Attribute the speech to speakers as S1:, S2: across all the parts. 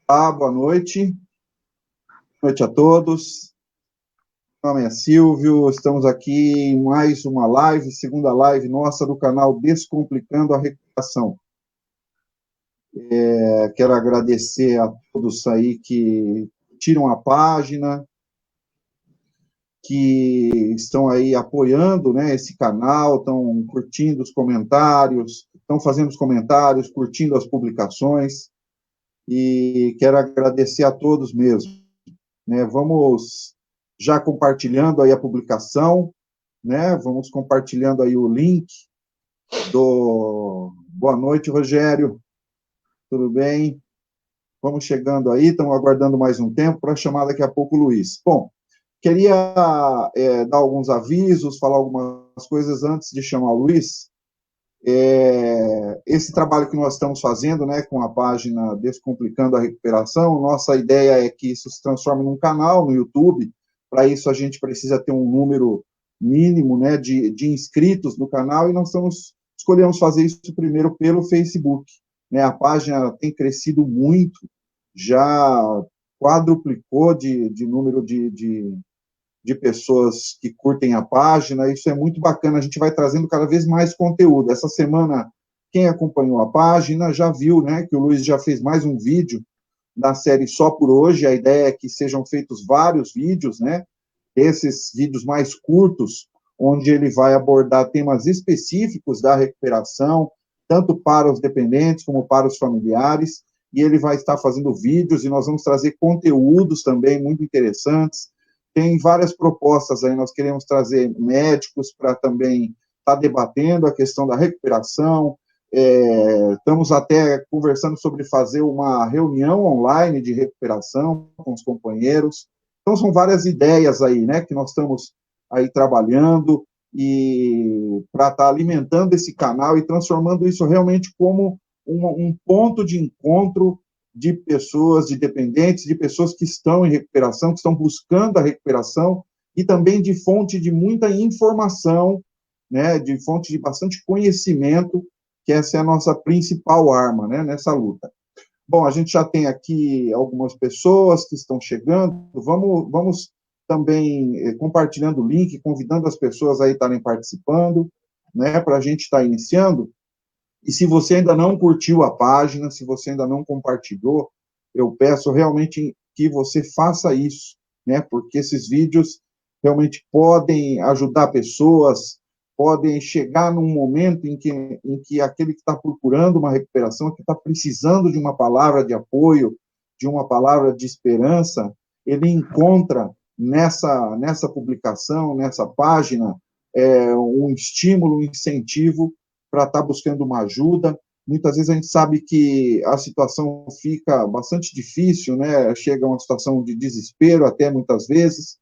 S1: Boa noite. Boa noite a todos. Meu nome é Silvio, estamos aqui em mais uma live, segunda live nossa do canal Descomplicando a Recuperação. Quero agradecer a todos aí que tiram a página, que estão aí apoiando, né, esse canal, estão curtindo os comentários, estão fazendo os comentários, curtindo as publicações, e quero agradecer a todos mesmo. Né? Vamos já compartilhando aí a publicação, né? Vamos compartilhando aí o link do... Boa noite, Rogério. Tudo bem? Vamos chegando aí, estamos aguardando mais um tempo para chamar daqui a pouco o Luiz. Bom, queria dar alguns avisos, falar algumas coisas antes de chamar o Luiz. Esse trabalho que nós estamos fazendo, né, com a página Descomplicando a Recuperação, nossa ideia é que isso se transforme num canal no YouTube. Para isso, a gente precisa ter um número mínimo, né, de inscritos no canal, e nós escolhemos fazer isso primeiro pelo Facebook. Né? A página tem crescido muito, já quadruplicou de número de pessoas que curtem a página, isso é muito bacana, a gente vai trazendo cada vez mais conteúdo. Essa semana, quem acompanhou a página já viu, né, que o Luiz já fez mais um vídeo da série Só por Hoje, a ideia é que sejam feitos vários vídeos, né, esses vídeos mais curtos, onde ele vai abordar temas específicos da recuperação, tanto para os dependentes como para os familiares, e ele vai estar fazendo vídeos, e nós vamos trazer conteúdos também muito interessantes. Tem várias propostas aí, nós queremos trazer médicos para também estar debatendo a questão da recuperação, estamos até conversando sobre fazer uma reunião online de recuperação com os companheiros. Então, são várias ideias aí, né, que nós estamos aí trabalhando e para estar alimentando esse canal e transformando isso realmente como um ponto de encontro de pessoas, de dependentes, de pessoas que estão em recuperação, que estão buscando a recuperação, e também de fonte de muita informação, né, de fonte de bastante conhecimento, que essa é a nossa principal arma, né, nessa luta. Bom, a gente já tem aqui algumas pessoas que estão chegando, vamos também compartilhando o link, convidando as pessoas a estarem participando, né, para a gente estar iniciando. E se você ainda não curtiu a página, se você ainda não compartilhou, eu peço realmente que você faça isso, né? Porque esses vídeos realmente podem ajudar pessoas, podem chegar num momento em que aquele que está procurando uma recuperação, que está precisando de uma palavra de apoio, de uma palavra de esperança, ele encontra nessa publicação, nessa página, um estímulo, um incentivo para estar buscando uma ajuda. Muitas vezes a gente sabe que a situação fica bastante difícil, né? Chega a uma situação de desespero até muitas vezes,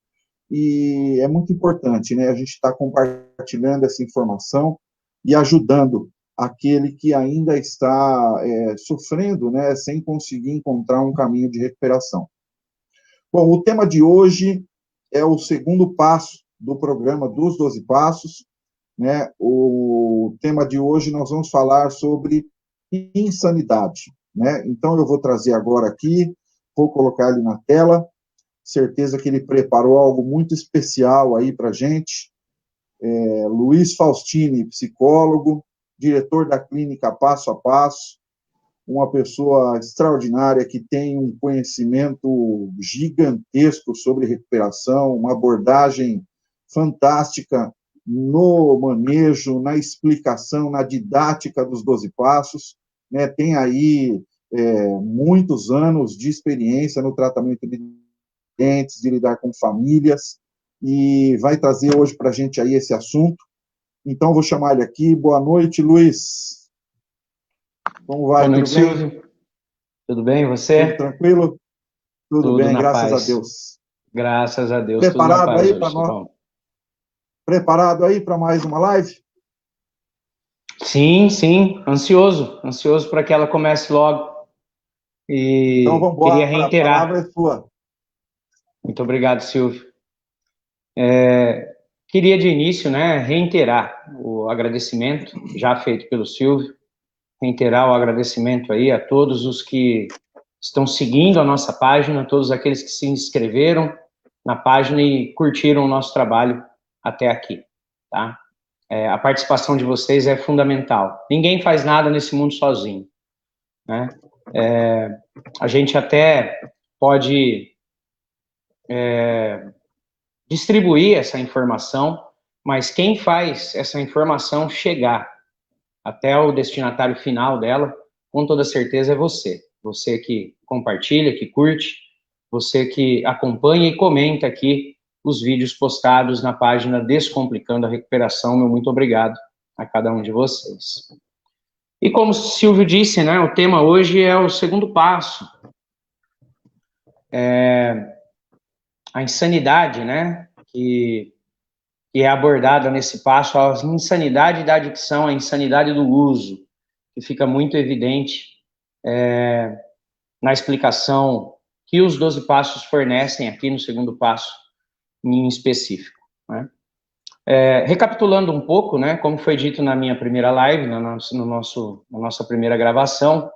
S1: e é muito importante, né, a gente estar compartilhando essa informação e ajudando aquele que ainda está sofrendo, né, sem conseguir encontrar um caminho de recuperação. Bom, o tema de hoje é o segundo passo do programa dos 12 Passos, né? O tema de hoje nós vamos falar sobre insanidade, né? Então eu vou trazer agora aqui, vou colocar ele na tela, certeza que ele preparou algo muito especial aí para a gente. Luiz Faustini, psicólogo, diretor da clínica Passo a Passo, uma pessoa extraordinária que tem um conhecimento gigantesco sobre recuperação, uma abordagem fantástica no manejo, na explicação, na didática dos 12 passos, né? Tem aí muitos anos de experiência no tratamento de pacientes, de lidar com famílias, e vai trazer hoje para a gente aí esse assunto. Então, vou chamar ele aqui. Boa noite, Luiz. Como vai?
S2: Boa noite,
S1: tudo bem?
S2: Silvio. Tudo bem, você?
S1: Tudo tranquilo? Tudo bem,
S2: na
S1: graças
S2: paz.
S1: a Deus.
S2: Graças a Deus,
S1: Preparado
S2: tudo na paz
S1: aí para
S2: hoje,
S1: nós?
S2: bom.
S1: Preparado aí para mais uma live?
S2: Sim, ansioso para que ela comece logo.
S1: Então,
S2: E
S1: vamos
S2: queria
S1: embora, a palavra
S2: reiterar.
S1: é sua.
S2: Muito obrigado, Silvio. Queria de início, né, reiterar o agradecimento já feito pelo Silvio, reiterar o agradecimento aí a todos os que estão seguindo a nossa página, todos aqueles que se inscreveram na página e curtiram o nosso trabalho até aqui, tá? A participação de vocês é fundamental. Ninguém faz nada nesse mundo sozinho, né? A gente até pode distribuir essa informação, mas quem faz essa informação chegar até o destinatário final dela, com toda certeza é você. Você que compartilha, que curte, você que acompanha e comenta aqui os vídeos postados na página Descomplicando a Recuperação. Meu muito obrigado a cada um de vocês. E como o Silvio disse, né, o tema hoje é o segundo passo. A insanidade, né, que é abordada nesse passo, a insanidade da adicção, a insanidade do uso, que fica muito evidente na explicação que os 12 passos fornecem aqui no segundo passo em específico, né? Recapitulando um pouco, né, como foi dito na minha primeira live, na nossa primeira gravação,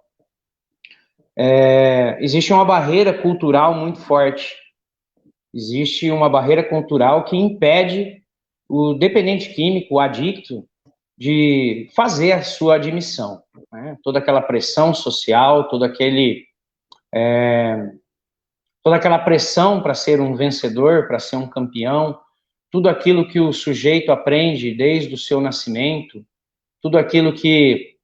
S2: existe uma barreira cultural muito forte. Existe uma barreira cultural que impede o dependente químico, o adicto, de fazer a sua admissão, né? Toda aquela pressão social, toda aquela pressão para ser um vencedor, para ser um campeão, tudo aquilo que o sujeito aprende desde o seu nascimento, tudo aquilo que,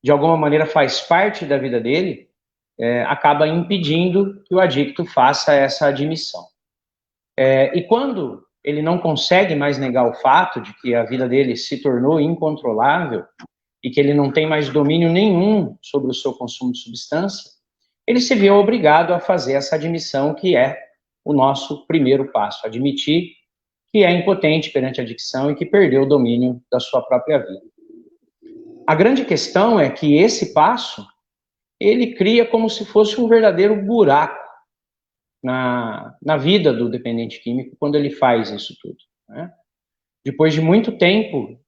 S2: de alguma maneira, faz parte da vida dele, acaba impedindo que o adicto faça essa admissão. E quando ele não consegue mais negar o fato de que a vida dele se tornou incontrolável e que ele não tem mais domínio nenhum sobre o seu consumo de substância, ele se vê obrigado a fazer essa admissão, que é o nosso primeiro passo: admitir que é impotente perante a adicção e que perdeu o domínio da sua própria vida. A grande questão é que esse passo, ele cria como se fosse um verdadeiro buraco na vida do dependente químico quando ele faz isso tudo, né? Depois de muito tempo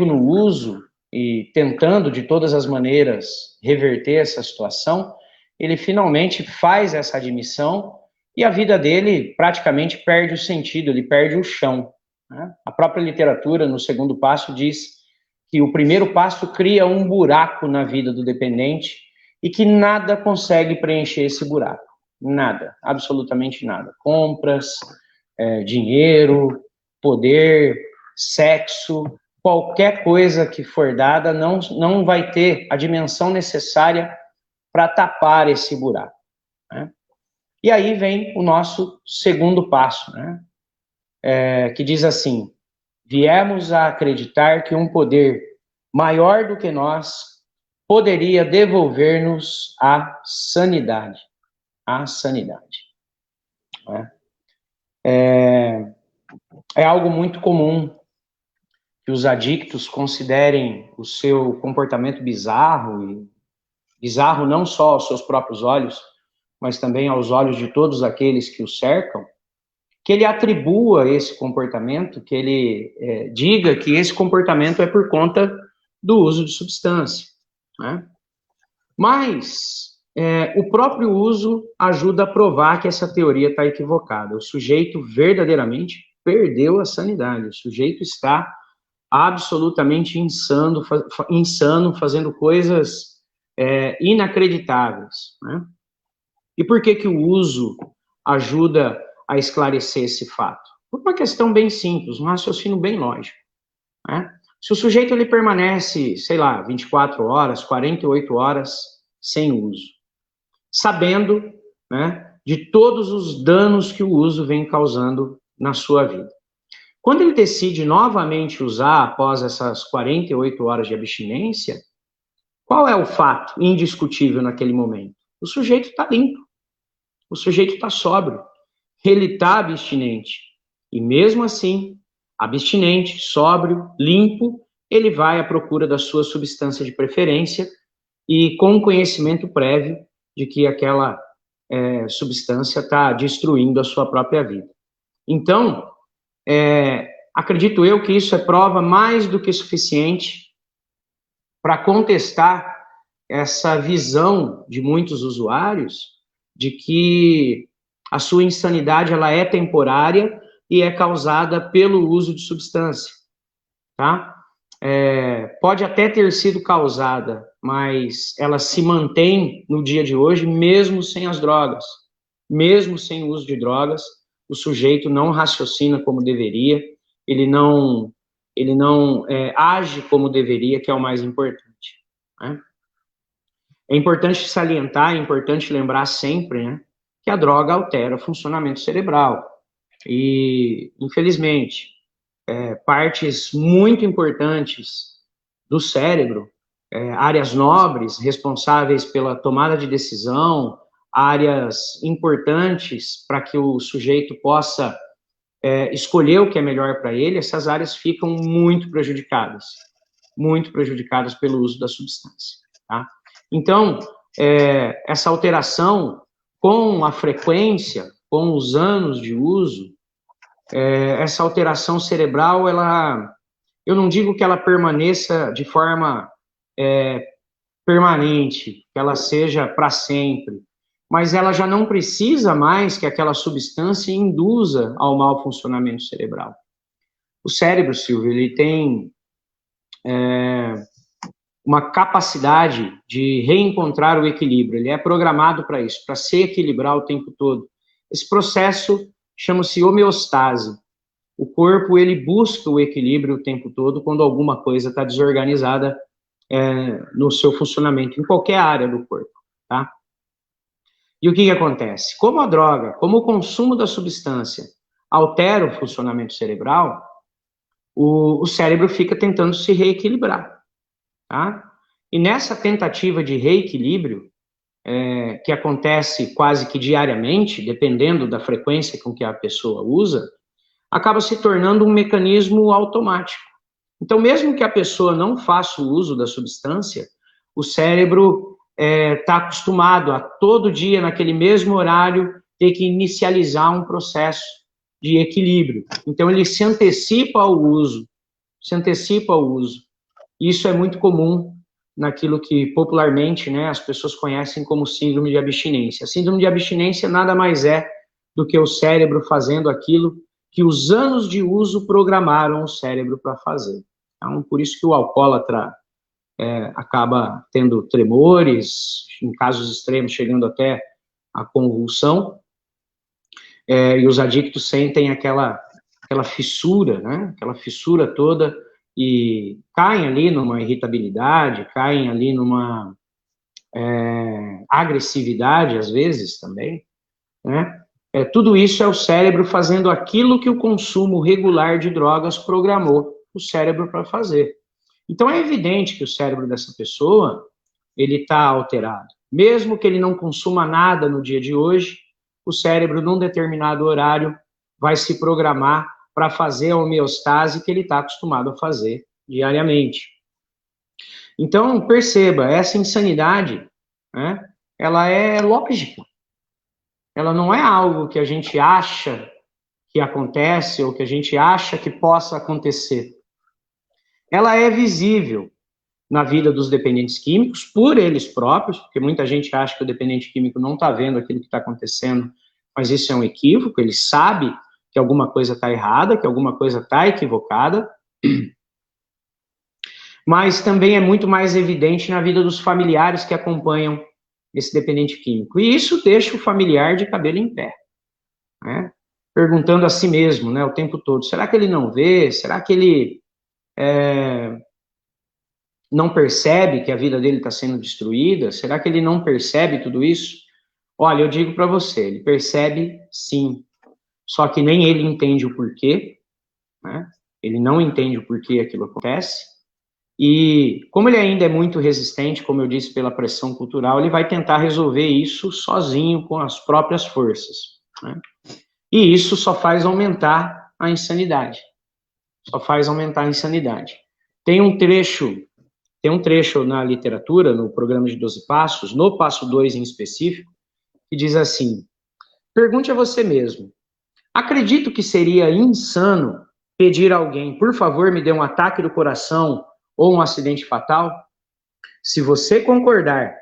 S2: no uso e tentando de todas as maneiras reverter essa situação, ele finalmente faz essa admissão e a vida dele praticamente perde o sentido, ele perde o chão, né? A própria literatura, no segundo passo, diz que o primeiro passo cria um buraco na vida do dependente e que nada consegue preencher esse buraco. Nada, absolutamente nada. Compras, dinheiro, poder, sexo, qualquer coisa que for dada não vai ter a dimensão necessária para tapar esse buraco, né? E aí vem o nosso segundo passo, né? Que diz assim: viemos a acreditar que um poder maior do que nós poderia devolver-nos a sanidade. A sanidade. É algo muito comum que os adictos considerem o seu comportamento bizarro, e bizarro não só aos seus próprios olhos, mas também aos olhos de todos aqueles que o cercam, que ele atribua esse comportamento, que ele diga que esse comportamento é por conta do uso de substância, né? Mas o próprio uso ajuda a provar que essa teoria está equivocada. O sujeito verdadeiramente perdeu a sanidade. O sujeito está absolutamente insano, fazendo coisas inacreditáveis, né? E por que o uso ajuda a esclarecer esse fato? Por uma questão bem simples, um raciocínio bem lógico, né? Se o sujeito ele permanece, sei lá, 24 horas, 48 horas sem uso, sabendo, né, de todos os danos que o uso vem causando na sua vida. Quando ele decide novamente usar após essas 48 horas de abstinência, qual é o fato indiscutível naquele momento? O sujeito está limpo, o sujeito está sóbrio, ele está abstinente. E mesmo assim, abstinente, sóbrio, limpo, ele vai à procura da sua substância de preferência e com conhecimento prévio de que aquela substância está destruindo a sua própria vida. Então, acredito eu que isso é prova mais do que suficiente para contestar essa visão de muitos usuários de que a sua insanidade ela é temporária e é causada pelo uso de substância, tá? Pode até ter sido causada, mas ela se mantém no dia de hoje, mesmo sem as drogas. Mesmo sem o uso de drogas, o sujeito não raciocina como deveria, ele não age como deveria, que é o mais importante, né? É importante salientar, é importante lembrar sempre, né, que a droga altera o funcionamento cerebral. E, infelizmente, partes muito importantes do cérebro, áreas nobres, responsáveis pela tomada de decisão, áreas importantes para que o sujeito possa escolher o que é melhor para ele, essas áreas ficam muito prejudicadas pelo uso da substância, tá? Então, essa alteração com a frequência, com os anos de uso, essa alteração cerebral, eu não digo que ela permaneça de forma permanente, que ela seja para sempre, mas ela já não precisa mais que aquela substância induza ao mau funcionamento cerebral. O cérebro, Silvio, ele tem uma capacidade de reencontrar o equilíbrio, ele é programado para isso, para se equilibrar o tempo todo. Esse processo chama-se homeostase. O corpo, ele busca o equilíbrio o tempo todo quando alguma coisa está desorganizada no seu funcionamento, em qualquer área do corpo, tá? E o que acontece? Como a droga, como o consumo da substância altera o funcionamento cerebral, o cérebro fica tentando se reequilibrar, tá? E nessa tentativa de reequilíbrio, que acontece quase que diariamente, dependendo da frequência com que a pessoa usa, acaba se tornando um mecanismo automático. Então, mesmo que a pessoa não faça o uso da substância, o cérebro está acostumado a todo dia, naquele mesmo horário, ter que inicializar um processo de equilíbrio. Então, ele se antecipa ao uso. Isso é muito comum naquilo que popularmente, né, as pessoas conhecem como síndrome de abstinência. A síndrome de abstinência nada mais é do que o cérebro fazendo aquilo que os anos de uso programaram o cérebro para fazer. Então, por isso que o alcoólatra acaba tendo tremores, em casos extremos, chegando até a convulsão, e os adictos sentem aquela fissura, né? Aquela fissura toda, e caem ali numa irritabilidade, caem ali numa agressividade, às vezes, também, né? Tudo isso é o cérebro fazendo aquilo que o consumo regular de drogas programou o cérebro para fazer. Então, é evidente que o cérebro dessa pessoa, ele está alterado. Mesmo que ele não consuma nada no dia de hoje, o cérebro, num determinado horário, vai se programar para fazer a homeostase que ele está acostumado a fazer diariamente. Então, perceba, essa insanidade, né, ela é lógica. Ela não é algo que a gente acha que acontece ou que a gente acha que possa acontecer. Ela é visível na vida dos dependentes químicos, por eles próprios, porque muita gente acha que o dependente químico não está vendo aquilo que está acontecendo, mas isso é um equívoco, ele sabe que alguma coisa está errada, que alguma coisa está equivocada, mas também é muito mais evidente na vida dos familiares que acompanham esse dependente químico. E isso deixa o familiar de cabelo em pé, né? Perguntando a si mesmo, né, o tempo todo, será que ele não vê? Será que ele não percebe que a vida dele está sendo destruída? Será que ele não percebe tudo isso? Olha, eu digo para você, ele percebe sim, só que nem ele entende o porquê, né? Ele não entende o porquê aquilo acontece, e como ele ainda é muito resistente, como eu disse, pela pressão cultural, ele vai tentar resolver isso sozinho, com as próprias forças, né? E isso só faz aumentar a insanidade. Tem um trecho na literatura, no programa de 12 Passos, no passo 2 em específico, que diz assim: pergunte a você mesmo, acredito que seria insano pedir a alguém, por favor, me dê um ataque do coração ou um acidente fatal? Se você concordar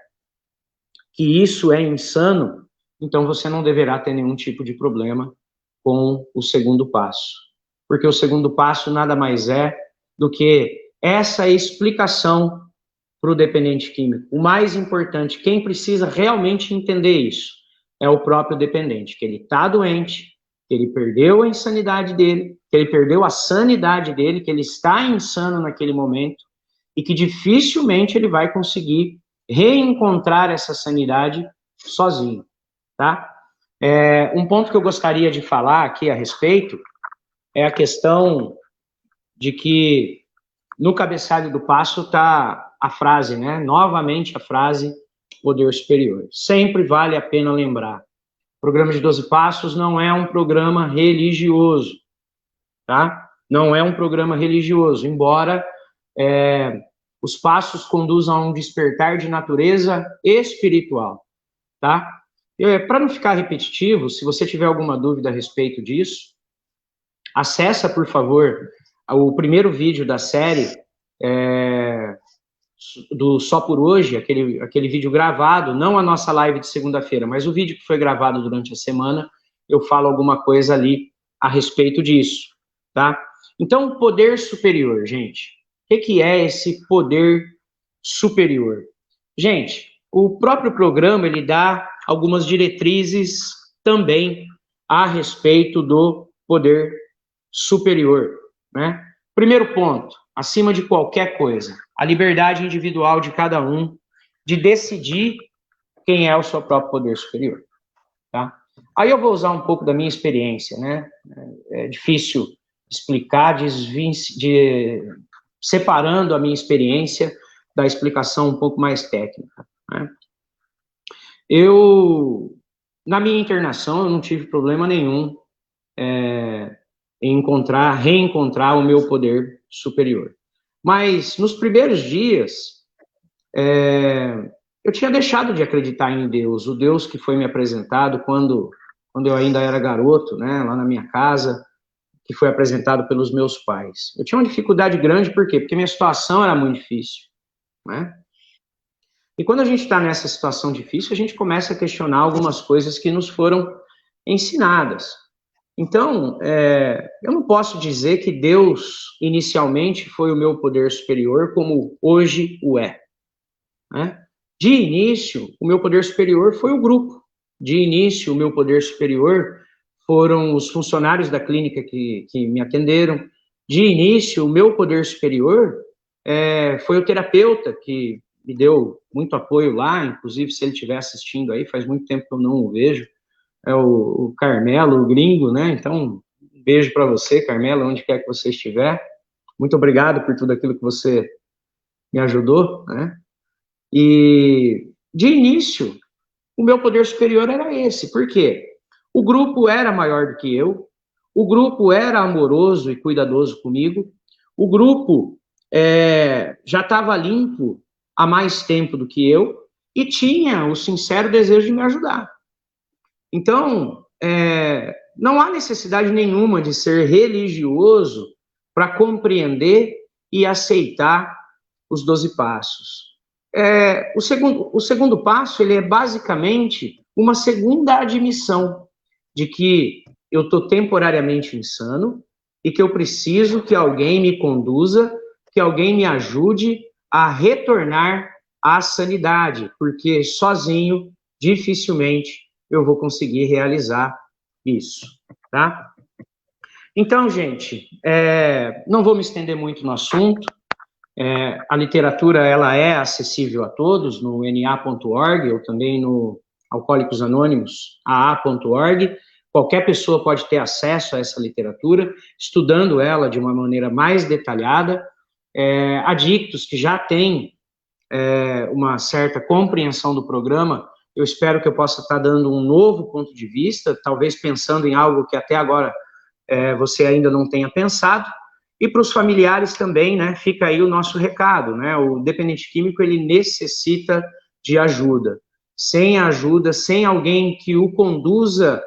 S2: que isso é insano, então você não deverá ter nenhum tipo de problema com o segundo passo. Porque o segundo passo nada mais é do que essa explicação para o dependente químico. O mais importante, quem precisa realmente entender isso, é o próprio dependente, que ele está doente, que ele perdeu a insanidade dele, que ele perdeu a sanidade dele, que ele está insano naquele momento, e que dificilmente ele vai conseguir reencontrar essa sanidade sozinho, tá? Um ponto que eu gostaria de falar aqui a respeito é a questão de que no cabeçalho do passo está a frase, né? Novamente a frase poder superior. Sempre vale a pena lembrar. O programa de 12 Passos não é um programa religioso, tá? Não é um programa religioso, embora os passos conduzam a um despertar de natureza espiritual, tá? Para não ficar repetitivo, se você tiver alguma dúvida a respeito disso, acessa, por favor, o primeiro vídeo da série do Só por Hoje, aquele vídeo gravado, não a nossa live de segunda-feira, mas o vídeo que foi gravado durante a semana, eu falo alguma coisa ali a respeito disso, tá? Então, poder superior, gente. O que é esse poder superior? Gente, o próprio programa, ele dá algumas diretrizes também a respeito do poder superior, né? Primeiro ponto, acima de qualquer coisa, a liberdade individual de cada um de decidir quem é o seu próprio poder superior, tá? Aí eu vou usar um pouco da minha experiência, né? É difícil explicar, separando a minha experiência da explicação um pouco mais técnica, né? Na minha internação, eu não tive problema nenhum em reencontrar o meu poder superior. Mas, nos primeiros dias, eu tinha deixado de acreditar em Deus, o Deus que foi me apresentado quando eu ainda era garoto, né, lá na minha casa, que foi apresentado pelos meus pais. Eu tinha uma dificuldade grande, por quê? Porque minha situação era muito difícil, né? E quando a gente está nessa situação difícil, a gente começa a questionar algumas coisas que nos foram ensinadas. Então, eu não posso dizer que Deus, inicialmente, foi o meu poder superior, como hoje o é, né? De início, o meu poder superior foi o grupo. De início, o meu poder superior foram os funcionários da clínica que me atenderam. De início, o meu poder superior foi o terapeuta que me deu muito apoio lá, inclusive se ele estiver assistindo aí, faz muito tempo que eu não o vejo, é o Carmelo, o gringo, né? Então, um beijo para você, Carmelo, onde quer que você estiver. Muito obrigado por tudo aquilo que você me ajudou, né? E, de início, o meu poder superior era esse. Por quê? O grupo era maior do que eu, o grupo era amoroso e cuidadoso comigo, o grupo já estava limpo há mais tempo do que eu e tinha o sincero desejo de me ajudar. Então, não há necessidade nenhuma de ser religioso para compreender e aceitar os 12 passos. O segundo passo, ele é basicamente uma segunda admissão de que eu estou temporariamente insano e que eu preciso que alguém me conduza, que alguém me ajude a retornar à sanidade, porque sozinho, dificilmente, eu vou conseguir realizar isso, tá? Então, gente, não vou me estender muito no assunto. A literatura, ela é acessível a todos no na.org ou também no Alcoólicos Anônimos, aa.org. Qualquer pessoa pode ter acesso a essa literatura, estudando ela de uma maneira mais detalhada. Adictos que já têm uma certa compreensão do programa, eu espero que eu possa estar dando um novo ponto de vista, talvez pensando em algo que até agora você ainda não tenha pensado. E para os familiares também, né, fica aí o nosso recado, né, o dependente químico, ele necessita de ajuda. Sem ajuda, sem alguém que o conduza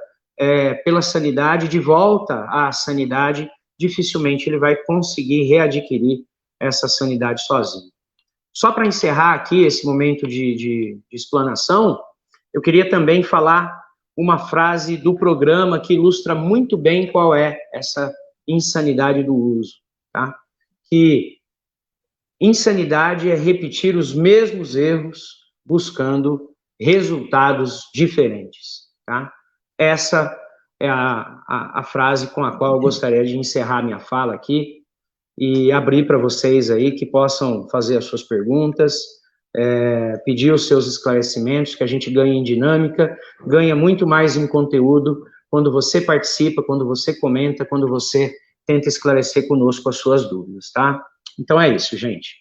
S2: pela sanidade, de volta à sanidade, dificilmente ele vai conseguir readquirir essa sanidade sozinho. Só para encerrar aqui esse momento de explanação, eu queria também falar uma frase do programa que ilustra muito bem qual é essa insanidade do uso, tá? Que insanidade é repetir os mesmos erros buscando resultados diferentes, tá? Essa é a frase com a qual eu gostaria de encerrar minha fala aqui e abrir para vocês aí que possam fazer as suas perguntas, pedir os seus esclarecimentos, que a gente ganha em dinâmica, ganha muito mais em conteúdo quando você participa, quando você comenta, quando você tenta esclarecer conosco as suas dúvidas, tá? Então é isso, gente.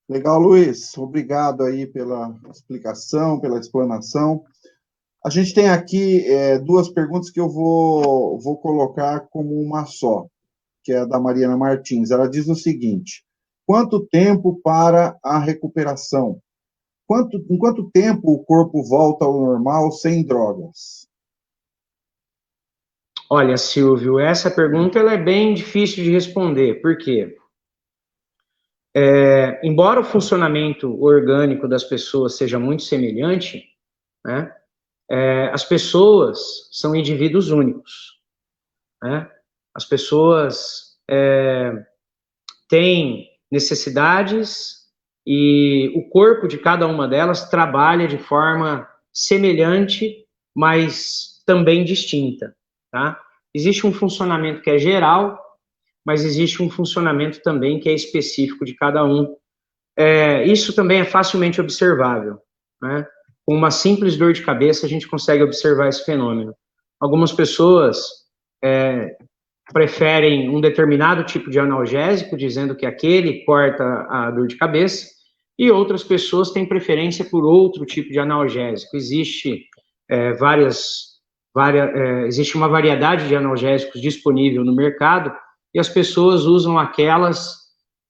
S1: Legal, Luiz. Obrigado aí pela explicação, pela explanação. A gente tem aqui duas perguntas que eu vou colocar como uma só, que é a da Mariana Martins. Ela diz o seguinte: quanto tempo para a recuperação? Em quanto tempo o corpo volta ao normal sem drogas?
S2: Olha, Silvio, essa pergunta ela é bem difícil de responder. Por quê? Embora o funcionamento orgânico das pessoas seja muito semelhante, né, as pessoas são indivíduos únicos, né? As pessoas têm necessidades e o corpo de cada uma delas trabalha de forma semelhante, mas também distinta, tá? Existe um funcionamento que é geral, mas existe um funcionamento também que é específico de cada um. Isso também é facilmente observável, né? Com uma simples dor de cabeça, a gente consegue observar esse fenômeno. Algumas pessoas preferem um determinado tipo de analgésico, dizendo que aquele corta a dor de cabeça, e outras pessoas têm preferência por outro tipo de analgésico. Existe existe uma variedade de analgésicos disponível no mercado, e as pessoas usam aquelas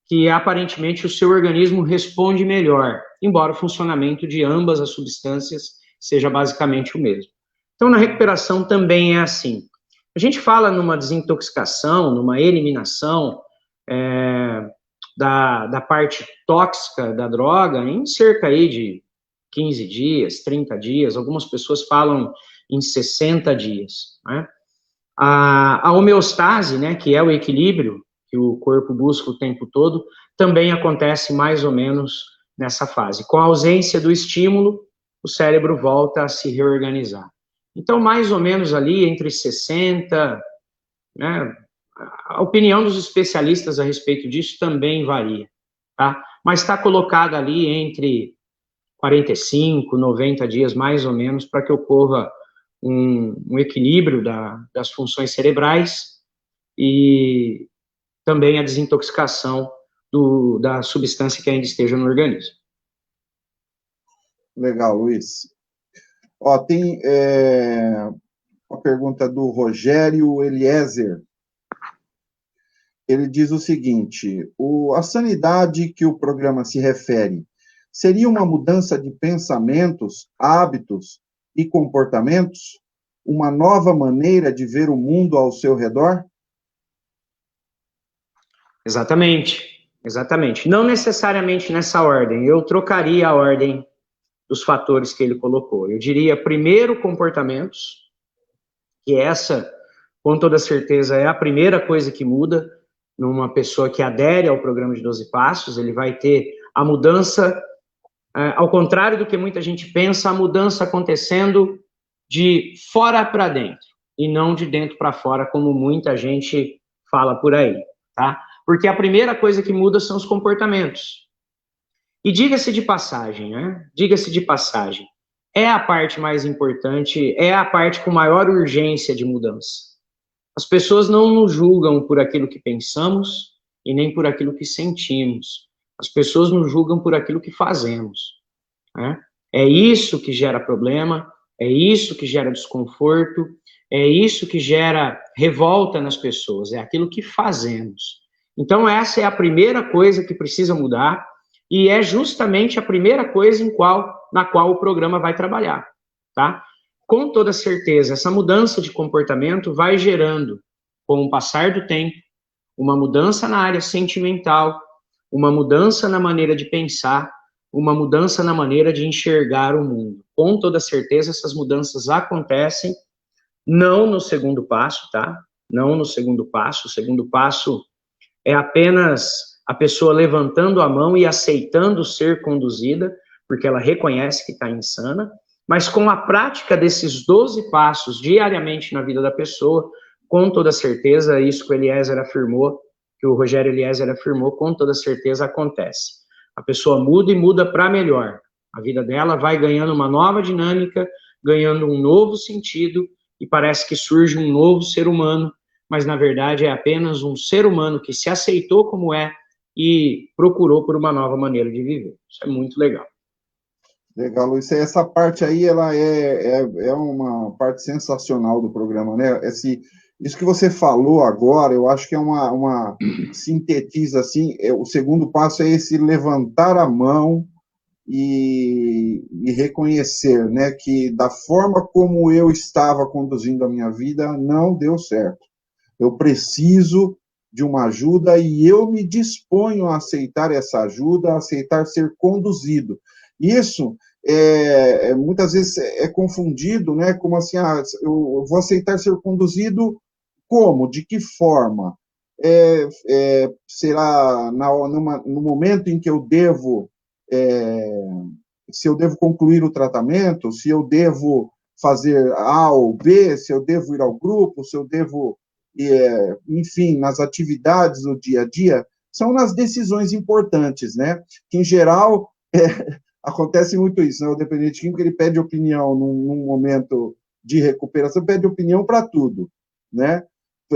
S2: que aparentemente o seu organismo responde melhor, embora o funcionamento de ambas as substâncias seja basicamente o mesmo. Então, na recuperação também é assim. A gente fala numa desintoxicação, numa eliminação da parte tóxica da droga em cerca aí de 15 dias, 30 dias, algumas pessoas falam em 60 dias, né? A homeostase, né, que é o equilíbrio que o corpo busca o tempo todo, também acontece mais ou menos nessa fase. Com a ausência do estímulo, o cérebro volta a se reorganizar. Então, mais ou menos ali entre 60, né, a opinião dos especialistas a respeito disso também varia, tá? Mas está colocada ali entre 45, 90 dias, mais ou menos, para que ocorra um equilíbrio das funções cerebrais e também a desintoxicação da substância que ainda esteja no organismo.
S1: Legal, Luiz. Ó, tem uma pergunta do Rogério Eliezer. Ele diz o seguinte: a sanidade que o programa se refere seria uma mudança de pensamentos, hábitos e comportamentos? Uma nova maneira de ver o mundo ao seu redor?
S2: Exatamente, exatamente. Não necessariamente nessa ordem. Eu trocaria a ordem dos fatores que ele colocou. Eu diria, primeiro, comportamentos, que essa, com toda certeza, é a primeira coisa que muda numa pessoa que adere ao programa de 12 Passos. Ele vai ter a mudança, ao contrário do que muita gente pensa, a mudança acontecendo de fora para dentro, e não de dentro para fora, como muita gente fala por aí, tá? Porque a primeira coisa que muda são os comportamentos. E diga-se de passagem, né? Diga-se de passagem, é a parte mais importante, é a parte com maior urgência de mudança. As pessoas não nos julgam por aquilo que pensamos e nem por aquilo que sentimos. As pessoas nos julgam por aquilo que fazemos, né? É isso que gera problema, é isso que gera desconforto, é isso que gera revolta nas pessoas, é aquilo que fazemos. Então, essa é a primeira coisa que precisa mudar, e é justamente a primeira coisa na qual o programa vai trabalhar, tá? Com toda certeza, essa mudança de comportamento vai gerando, com o passar do tempo, uma mudança na área sentimental, uma mudança na maneira de pensar, uma mudança na maneira de enxergar o mundo. Com toda certeza, essas mudanças acontecem, não no segundo passo, tá? Não no segundo passo. O segundo passo é apenas a pessoa levantando a mão e aceitando ser conduzida, porque ela reconhece que está insana, mas com a prática desses 12 passos diariamente na vida da pessoa, com toda certeza, isso que o Eliezer afirmou, que o Rogério Eliezer afirmou, com toda certeza acontece. A pessoa muda e muda para melhor. A vida dela vai ganhando uma nova dinâmica, ganhando um novo sentido, e parece que surge um novo ser humano, mas na verdade é apenas um ser humano que se aceitou como é e procurou por uma nova maneira de viver. Isso é muito legal.
S1: Legal, Luiz. Essa parte aí, ela é uma parte sensacional do programa, né? Isso que você falou agora, eu acho que é uma sintetiza, assim, o segundo passo é esse levantar a mão e reconhecer, né, que da forma como eu estava conduzindo a minha vida, não deu certo. Eu preciso de uma ajuda e eu me disponho a aceitar essa ajuda, a aceitar ser conduzido. Isso, muitas vezes, é confundido, né, como assim, eu vou aceitar ser conduzido como? De que forma? Será no momento em que eu devo, se eu devo concluir o tratamento, se eu devo fazer A ou B, se eu devo ir ao grupo, se eu devo, enfim, nas atividades do dia a dia, são nas decisões importantes, né? Que, em geral, acontece muito isso, né? O dependente químico, ele pede opinião num momento de recuperação, pede opinião para tudo, né?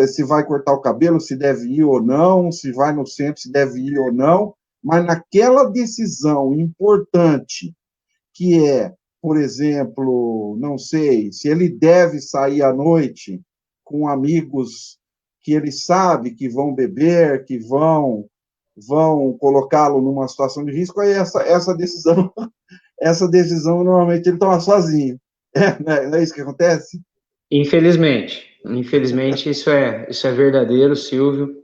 S1: Se vai cortar o cabelo, se deve ir ou não, se vai no centro, se deve ir ou não, mas naquela decisão importante, que é, por exemplo, não sei, se ele deve sair à noite com amigos que ele sabe que vão beber, que vão colocá-lo numa situação de risco, aí essa decisão, essa decisão normalmente ele toma sozinho. Não é isso que acontece?
S2: Infelizmente isso é verdadeiro, Silvio,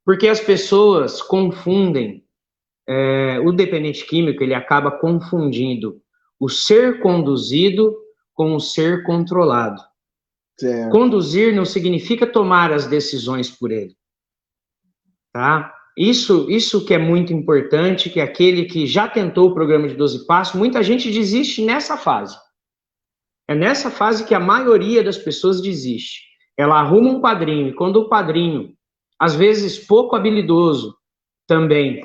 S2: porque as pessoas confundem, o dependente químico, ele acaba confundindo o ser conduzido com o ser controlado. Certo. Conduzir não significa tomar as decisões por ele, tá? Isso que é muito importante, que aquele que já tentou o programa de 12 passos, muita gente desiste nessa fase. É nessa fase que a maioria das pessoas desiste. Ela arruma um padrinho, e quando o padrinho, às vezes pouco habilidoso, também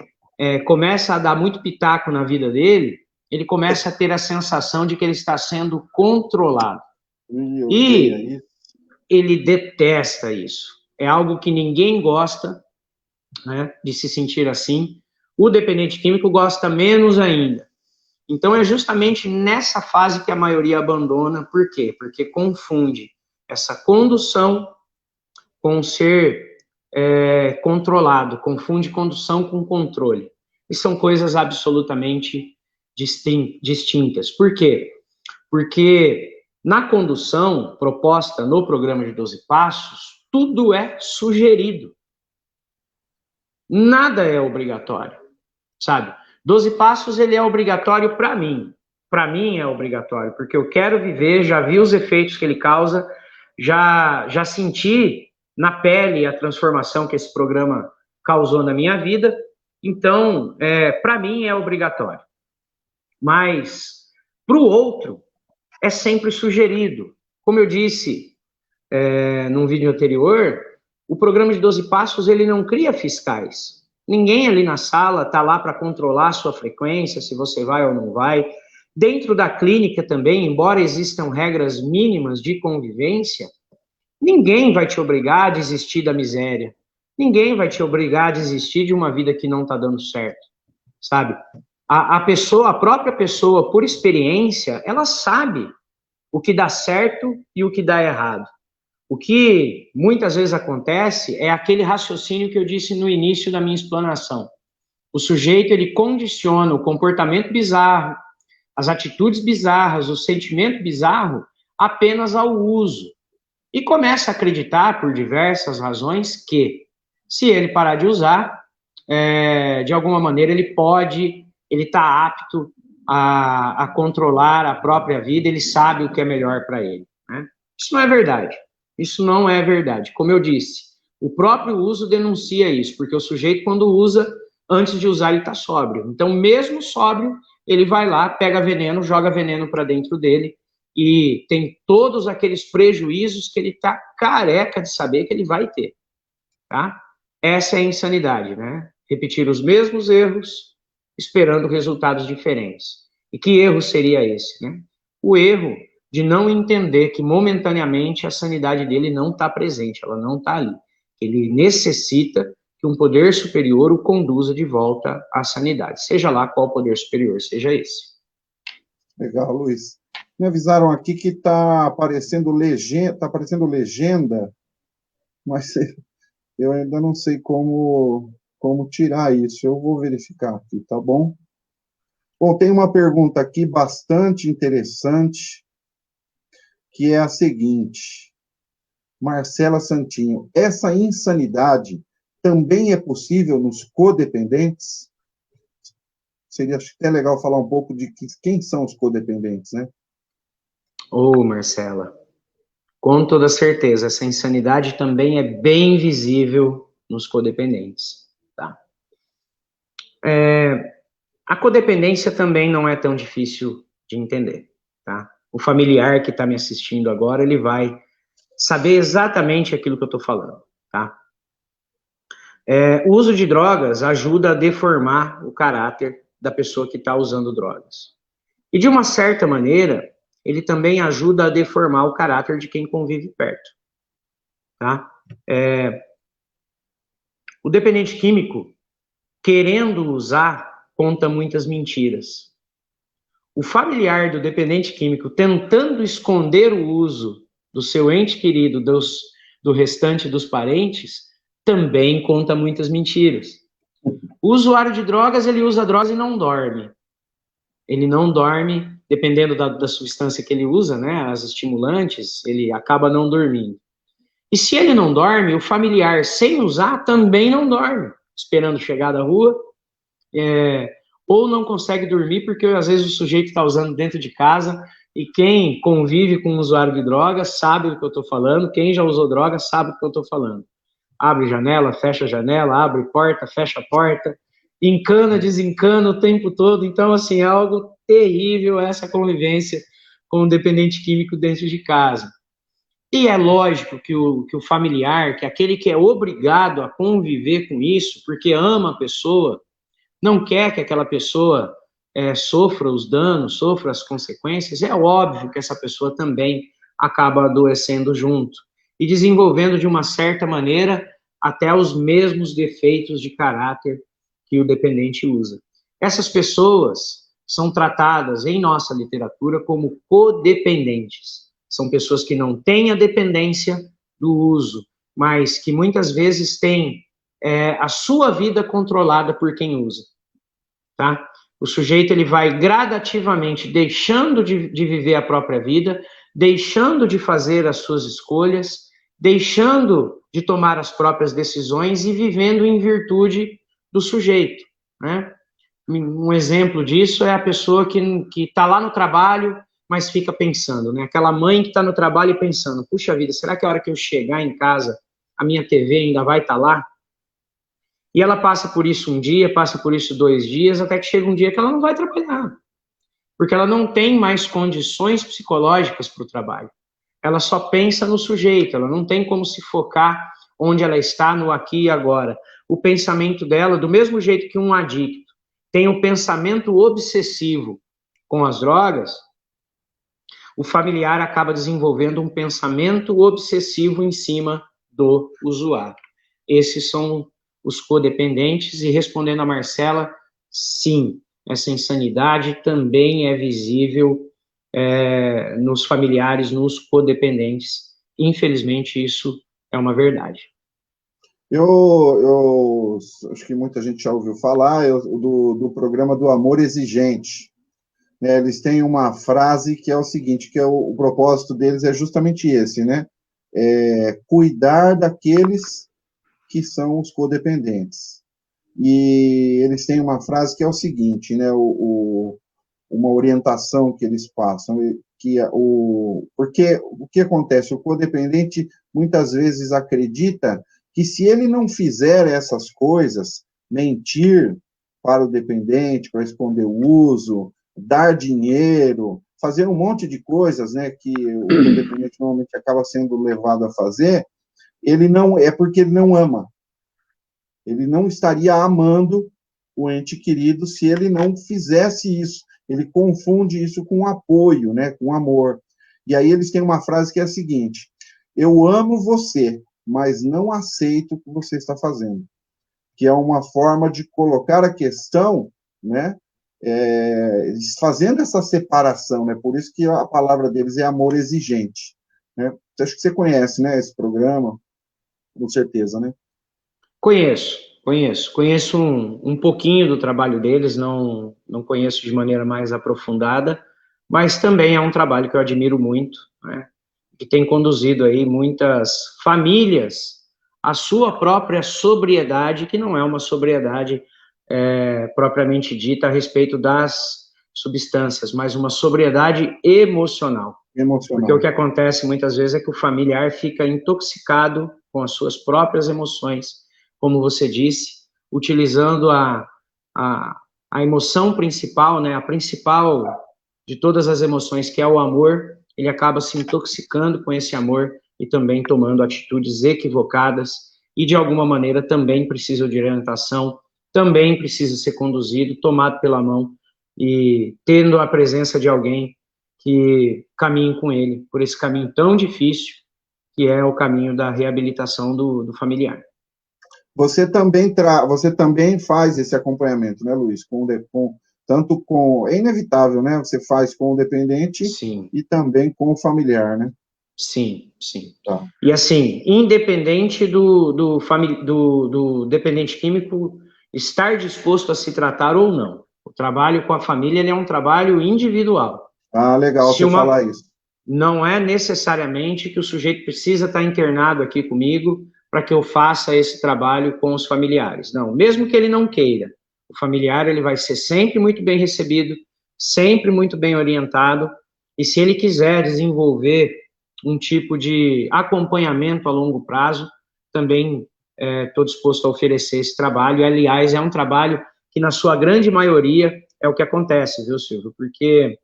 S2: começa a dar muito pitaco na vida dele, ele começa a ter a sensação de que ele está sendo controlado. E ele detesta isso. É algo que ninguém gosta, né, de se sentir assim. O dependente químico gosta menos ainda. Então, é justamente nessa fase que a maioria abandona. Por quê? Porque confunde essa condução com ser controlado, confunde condução com controle. E são coisas absolutamente distintas. Por quê? Porque na condução proposta no programa de 12 passos, tudo é sugerido. Nada é obrigatório, sabe? 12 passos, ele é obrigatório para mim. Para mim é obrigatório, porque eu quero viver, já vi os efeitos que ele causa, já senti na pele a transformação que esse programa causou na minha vida. Então, para mim é obrigatório. Mas, para o outro, é sempre sugerido. Como eu disse num vídeo anterior, o programa de 12 passos, ele não cria fiscais. Ninguém ali na sala está lá para controlar a sua frequência, se você vai ou não vai. Dentro da clínica também, embora existam regras mínimas de convivência, ninguém vai te obrigar a desistir da miséria. Ninguém vai te obrigar a desistir de uma vida que não está dando certo, sabe? A própria pessoa, por experiência, ela sabe o que dá certo e o que dá errado. O que muitas vezes acontece é aquele raciocínio que eu disse no início da minha explanação. O sujeito, ele condiciona o comportamento bizarro, as atitudes bizarras, o sentimento bizarro apenas ao uso. E começa a acreditar, por diversas razões, que se ele parar de usar, de alguma maneira, ele está apto a controlar a própria vida, ele sabe o que é melhor para ele, né? Isso não é verdade. Isso não é verdade. Como eu disse, o próprio uso denuncia isso, porque o sujeito, quando usa, antes de usar, ele está sóbrio. Então, mesmo sóbrio, ele vai lá, pega veneno, joga veneno para dentro dele, e tem todos aqueles prejuízos que ele está careca de saber que ele vai ter, tá? Essa é a insanidade, né? Repetir os mesmos erros, esperando resultados diferentes. E que erro seria esse, né? O erro de não entender que momentaneamente a sanidade dele não está presente, ela não está ali. Ele necessita que um poder superior o conduza de volta à sanidade, seja lá qual poder superior seja esse.
S1: Legal, Luiz. Me avisaram aqui que está aparecendo legenda, mas eu ainda não sei como tirar isso. Eu vou verificar aqui, tá bom? Bom, tem uma pergunta aqui bastante interessante, que é a seguinte: Marcela Santinho, essa insanidade também é possível nos codependentes? Seria até legal falar um pouco de quem são os codependentes, né?
S2: Marcela, com toda certeza, essa insanidade também é bem visível nos codependentes, tá? A codependência também não é tão difícil de entender, tá? O familiar que está me assistindo agora, ele vai saber exatamente aquilo que eu estou falando, tá? O uso de drogas ajuda a deformar o caráter da pessoa que está usando drogas. E, de uma certa maneira, ele também ajuda a deformar o caráter de quem convive perto, tá? O dependente químico, querendo usar, conta muitas mentiras. O familiar do dependente químico, tentando esconder o uso do seu ente querido, do restante dos parentes, também conta muitas mentiras. O usuário de drogas, ele usa drogas e não dorme. Ele não dorme, dependendo da substância que ele usa, né, as estimulantes, ele acaba não dormindo. E se ele não dorme, o familiar, sem usar, também não dorme, esperando chegar da rua, ou não consegue dormir porque às vezes o sujeito está usando dentro de casa, e quem convive com um usuário de drogas sabe do que eu estou falando, quem já usou droga sabe do que eu estou falando. Abre janela, fecha janela, abre porta, fecha porta, encana, desencana o tempo todo. Então, assim, é algo terrível essa convivência com o dependente químico dentro de casa. E é lógico que o familiar, que aquele que é obrigado a conviver com isso, porque ama a pessoa, não quer que aquela pessoa sofra os danos, sofra as consequências, é óbvio que essa pessoa também acaba adoecendo junto e desenvolvendo de uma certa maneira até os mesmos defeitos de caráter que o dependente usa. Essas pessoas são tratadas em nossa literatura como codependentes. São pessoas que não têm a dependência do uso, mas que muitas vezes têm a sua vida controlada por quem usa, tá? O sujeito, ele vai gradativamente deixando de viver a própria vida, deixando de fazer as suas escolhas, deixando de tomar as próprias decisões e vivendo em virtude do sujeito, né? Um exemplo disso é a pessoa que está lá no trabalho, mas fica pensando, né? Aquela mãe que está no trabalho e pensando, puxa vida, será que a hora que eu chegar em casa, a minha TV ainda vai estar lá? E ela passa por isso um dia, passa por isso 2 dias, até que chega um dia que ela não vai trabalhar, porque ela não tem mais condições psicológicas para o trabalho. Ela só pensa no sujeito, ela não tem como se focar onde ela está, no aqui e agora. O pensamento dela, do mesmo jeito que um adicto tem um pensamento obsessivo com as drogas, o familiar acaba desenvolvendo um pensamento obsessivo em cima do usuário. Esses são os codependentes, e respondendo a Marcela, sim, essa insanidade também é visível nos familiares, nos codependentes. Infelizmente, isso é uma verdade.
S1: Eu acho que muita gente já ouviu falar do programa do amor exigente. Eles têm uma frase que é o seguinte, que o propósito deles é justamente esse, né? Cuidar daqueles que são os codependentes. e eles têm uma frase que é o seguinte, né, uma orientação que eles passam, porque o que acontece? O codependente muitas vezes acredita que se ele não fizer essas coisas, mentir para o dependente, para esconder o uso, dar dinheiro, fazer um monte de coisas, né, que o codependente normalmente acaba sendo levado a fazer, ele não é porque ele não ama. Ele não estaria amando o ente querido se ele não fizesse isso. Ele confunde isso com apoio, né, com amor. E aí eles têm uma frase que é a seguinte: eu amo você, mas não aceito o que você está fazendo. Que é uma forma de colocar a questão, né, fazendo essa separação, né? Por isso que a palavra deles é amor exigente, né? Acho que você conhece, né, esse programa, com certeza, né?
S2: Conheço um pouquinho do trabalho deles, não conheço de maneira mais aprofundada, mas também é um trabalho que eu admiro muito, né, que tem conduzido aí muitas famílias à sua própria sobriedade, que não é uma sobriedade propriamente dita a respeito das substâncias, mas uma sobriedade emocional. Porque o
S1: Emocional.
S2: que acontece muitas vezes é que o familiar fica intoxicado com as suas próprias emoções, como você disse, utilizando a, a emoção principal, né, a principal de todas as emoções, que é o amor, ele acaba se intoxicando com esse amor e também tomando atitudes equivocadas e, de alguma maneira, também precisa de orientação, também precisa ser conduzido, tomado pela mão e tendo a presença de alguém que caminhe com ele por esse caminho tão difícil que é o caminho da reabilitação do familiar.
S1: Você também faz esse acompanhamento, né, Luiz? Tanto com. É inevitável, né? Você faz com o dependente
S2: Sim.
S1: E também com o familiar, né?
S2: Sim, sim.
S1: Tá.
S2: E assim, independente do dependente químico estar disposto a se tratar ou não, o trabalho com a família ele é um trabalho individual.
S1: Ah, legal você falar isso.
S2: Não é necessariamente que o sujeito precisa estar internado aqui comigo para que eu faça esse trabalho com os familiares. Não, mesmo que ele não queira, o familiar ele vai ser sempre muito bem recebido, sempre muito bem orientado, e se ele quiser desenvolver um tipo de acompanhamento a longo prazo, também estou disposto a oferecer esse trabalho, e, aliás, é um trabalho que, na sua grande maioria, é o que acontece, viu, Silvio? Porque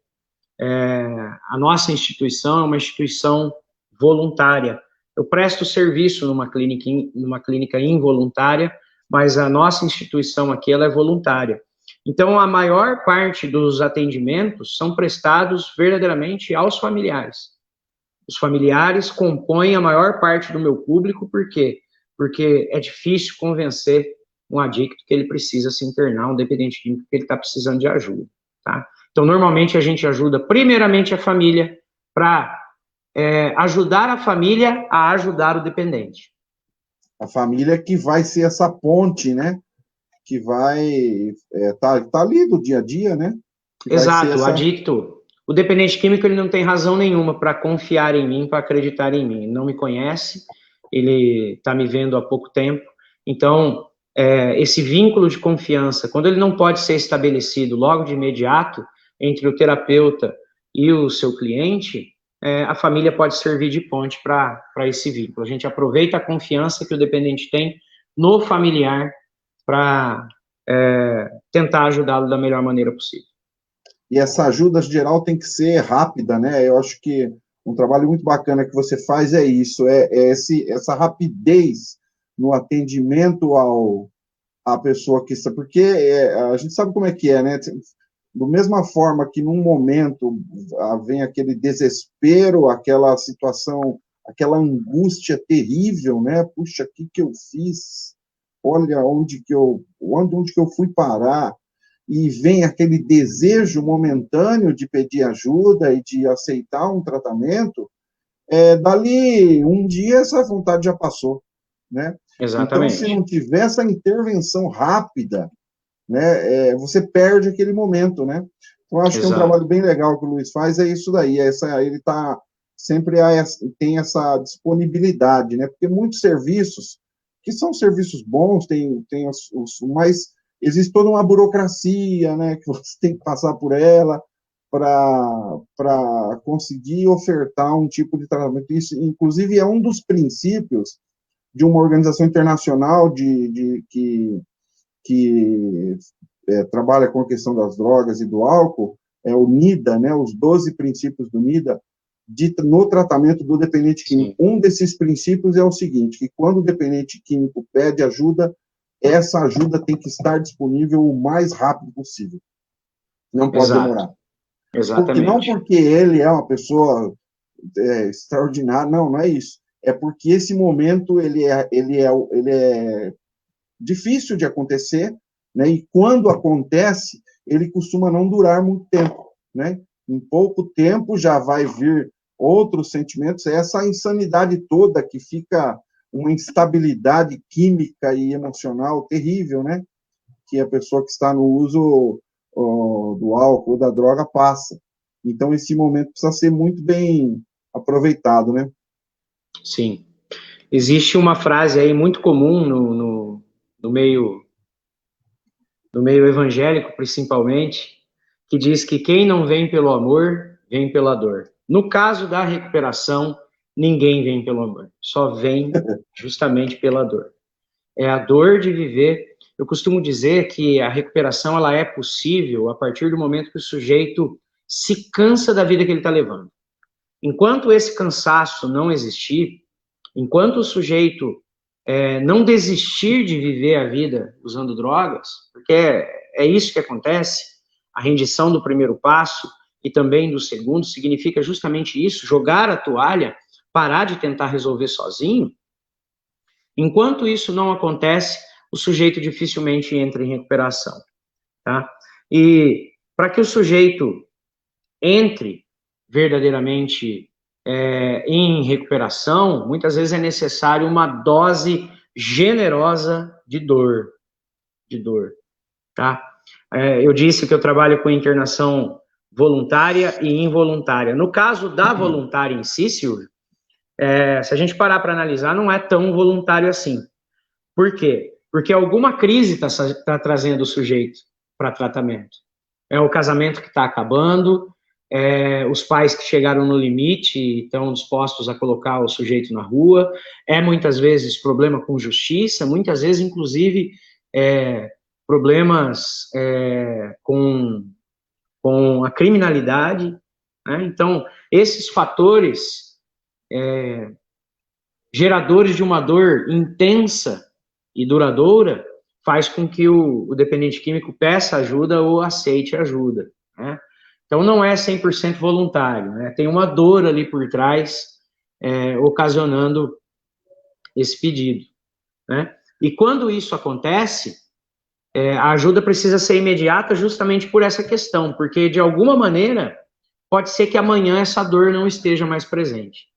S2: a nossa instituição é uma instituição voluntária. Eu presto serviço numa clínica involuntária, mas a nossa instituição aqui ela é voluntária. Então, a maior parte dos atendimentos são prestados verdadeiramente aos familiares. Os familiares compõem a maior parte do meu público, por quê? Porque é difícil convencer um adicto que ele precisa se internar, um dependente químico, que ele está precisando de ajuda, tá? Então, normalmente, a gente ajuda primeiramente a família para ajudar a família a ajudar o dependente.
S1: A família que vai ser essa ponte, né? Que vai tá ali do dia a dia, né?
S2: Exato, o adicto, o dependente químico, ele não tem razão nenhuma para confiar em mim, para acreditar em mim. Ele não me conhece, ele está me vendo há pouco tempo. Então, esse vínculo de confiança, quando ele não pode ser estabelecido logo de imediato entre o terapeuta e o seu cliente, a família pode servir de ponte para esse vínculo. A gente aproveita a confiança que o dependente tem no familiar para tentar ajudá-lo da melhor maneira possível.
S1: E essa ajuda geral tem que ser rápida, né? Eu acho que um trabalho muito bacana que você faz é isso, essa rapidez no atendimento à pessoa que está, porque a gente sabe como é que é, né? Da mesma forma que num momento vem aquele desespero, aquela situação, aquela angústia terrível, né? Puxa, o que eu fiz? Olha onde que eu fui parar? E vem aquele desejo momentâneo de pedir ajuda e de aceitar um tratamento, dali um dia essa vontade já passou, né?
S2: Exatamente.
S1: Então, se não tiver essa intervenção rápida, né, você perde aquele momento, né? Então, acho que é um trabalho bem legal que o Luiz faz, é isso daí, ele tá sempre tem essa disponibilidade, né? Porque muitos serviços que são serviços bons, tem mas existe toda uma burocracia, né, que você tem que passar por ela para conseguir ofertar um tipo de tratamento. Isso, inclusive, é um dos princípios de uma organização internacional que trabalha com a questão das drogas e do álcool, é o NIDA, né, os 12 princípios do NIDA, no tratamento do dependente químico. Sim. Um desses princípios é o seguinte, que quando o dependente químico pede ajuda, essa ajuda tem que estar disponível o mais rápido possível. Não pode demorar.
S2: Exatamente.
S1: Não porque ele é uma pessoa extraordinária, não é isso. É porque esse momento ele é difícil de acontecer, né? E quando acontece, ele costuma não durar muito tempo, né? Em pouco tempo já vai vir outros sentimentos, essa insanidade toda que fica uma instabilidade química e emocional terrível, né? Que a pessoa que está no uso do álcool ou da droga passa. Então, esse momento precisa ser muito bem aproveitado, né?
S2: Sim. Existe uma frase aí muito comum no meio evangélico, principalmente, que diz que quem não vem pelo amor, vem pela dor. No caso da recuperação, ninguém vem pelo amor, só vem justamente pela dor. É a dor de viver. Eu costumo dizer que a recuperação ela é possível a partir do momento que o sujeito se cansa da vida que ele está levando. Enquanto esse cansaço não existir, enquanto o sujeito não desistir de viver a vida usando drogas, porque é isso que acontece, a rendição do primeiro passo e também do segundo significa justamente isso, jogar a toalha, parar de tentar resolver sozinho. Enquanto isso não acontece, o sujeito dificilmente entra em recuperação, tá? E para que o sujeito entre verdadeiramente em recuperação, muitas vezes é necessário uma dose generosa de dor, tá? Eu disse que eu trabalho com internação voluntária e involuntária. No caso da voluntária em si, Silvio, se a gente parar para analisar, não é tão voluntário assim. Por quê? Porque alguma crise está trazendo o sujeito para tratamento. É o casamento que está acabando, os pais que chegaram no limite e estão dispostos a colocar o sujeito na rua, muitas vezes problema com justiça, muitas vezes, inclusive, problemas com a criminalidade, né? Então, esses fatores geradores de uma dor intensa e duradoura faz com que o dependente químico peça ajuda ou aceite ajuda, né? Então, não é 100% voluntário, né? Tem uma dor ali por trás, ocasionando esse pedido, né? E quando isso acontece, a ajuda precisa ser imediata justamente por essa questão, porque, de alguma maneira, pode ser que amanhã essa dor não esteja mais presente.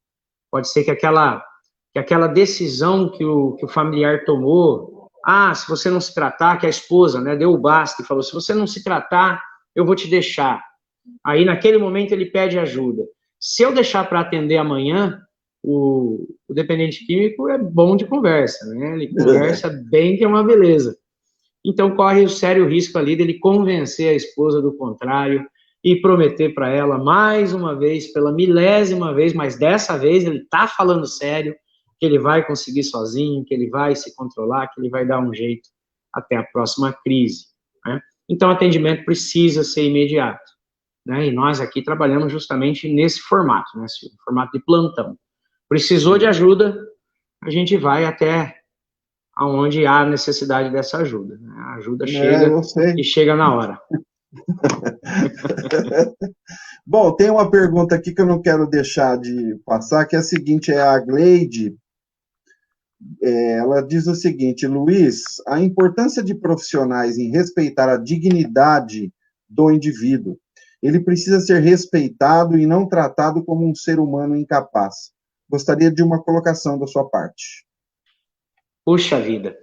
S2: Pode ser que aquela decisão que o familiar tomou, se você não se tratar, que a esposa, né, deu o basta e falou, se você não se tratar, eu vou te deixar. Aí, naquele momento, ele pede ajuda. Se eu deixar para atender amanhã, o dependente químico é bom de conversa, né? Ele conversa bem, que é uma beleza. Então, corre o sério risco ali dele convencer a esposa do contrário e prometer para ela mais uma vez, pela milésima vez, mas dessa vez ele está falando sério, que ele vai conseguir sozinho, que ele vai se controlar, que ele vai dar um jeito até a próxima crise, né? Então, o atendimento precisa ser imediato, né? E nós aqui trabalhamos justamente nesse formato, né, Silvio? Formato de plantão. Precisou de ajuda, a gente vai até aonde há necessidade dessa ajuda, né? A ajuda chega e chega na hora.
S1: Bom, tem uma pergunta aqui que eu não quero deixar de passar, que é a seguinte, a Gleide, ela diz o seguinte, Luiz, a importância de profissionais em respeitar a dignidade do indivíduo. Ele precisa ser respeitado e não tratado como um ser humano incapaz. Gostaria de uma colocação da sua parte.
S2: Puxa vida.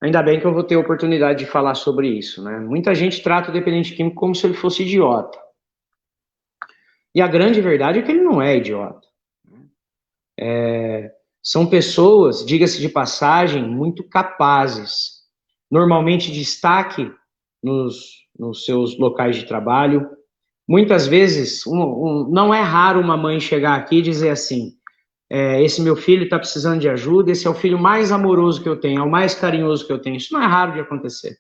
S2: Ainda bem que eu vou ter a oportunidade de falar sobre isso, né? Muita gente trata o dependente químico como se ele fosse idiota. E a grande verdade é que ele não é idiota. São pessoas, diga-se de passagem, muito capazes. Normalmente destaque nos seus locais de trabalho. Muitas vezes, não é raro uma mãe chegar aqui e dizer assim, esse meu filho está precisando de ajuda, esse é o filho mais amoroso que eu tenho, é o mais carinhoso que eu tenho. Isso não é raro de acontecer,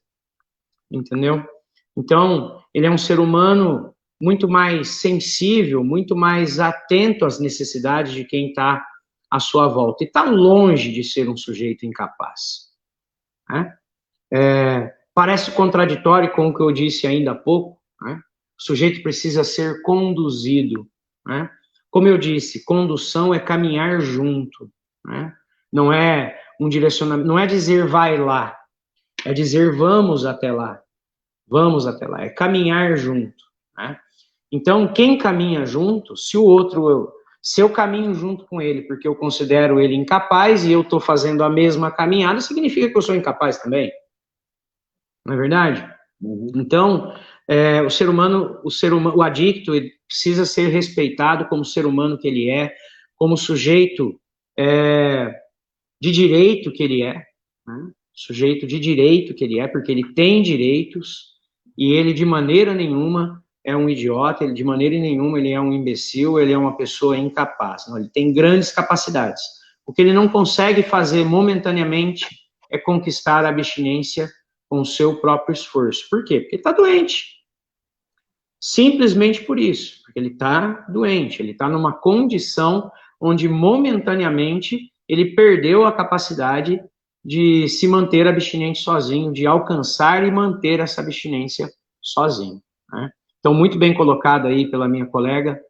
S2: entendeu? Então, ele é um ser humano muito mais sensível, muito mais atento às necessidades de quem está à sua volta. E está longe de ser um sujeito incapaz, né? Parece contraditório com o que eu disse ainda há pouco, né? O sujeito precisa ser conduzido, né? Como eu disse, condução é caminhar junto, né? Não é um direcionamento, não é dizer vai lá, é dizer vamos até lá, é caminhar junto, né? Então, quem caminha junto, se eu caminho junto com ele porque eu considero ele incapaz e eu estou fazendo a mesma caminhada, significa que eu sou incapaz também, não é verdade?
S1: Uhum.
S2: Então, o adicto, ele precisa ser respeitado como ser humano que ele é, como sujeito de direito que ele é, né? Sujeito de direito que ele é, porque ele tem direitos e ele de maneira nenhuma é um idiota, ele de maneira nenhuma ele é um imbecil, ele é uma pessoa incapaz. Não, ele tem grandes capacidades. O que ele não consegue fazer momentaneamente é conquistar a abstinência com o seu próprio esforço. Por quê? Porque ele está doente. Simplesmente por isso, porque ele está doente, ele está numa condição onde momentaneamente ele perdeu a capacidade de se manter abstinente sozinho, de alcançar e manter essa abstinência sozinho, né? Então, muito bem colocado aí pela minha colega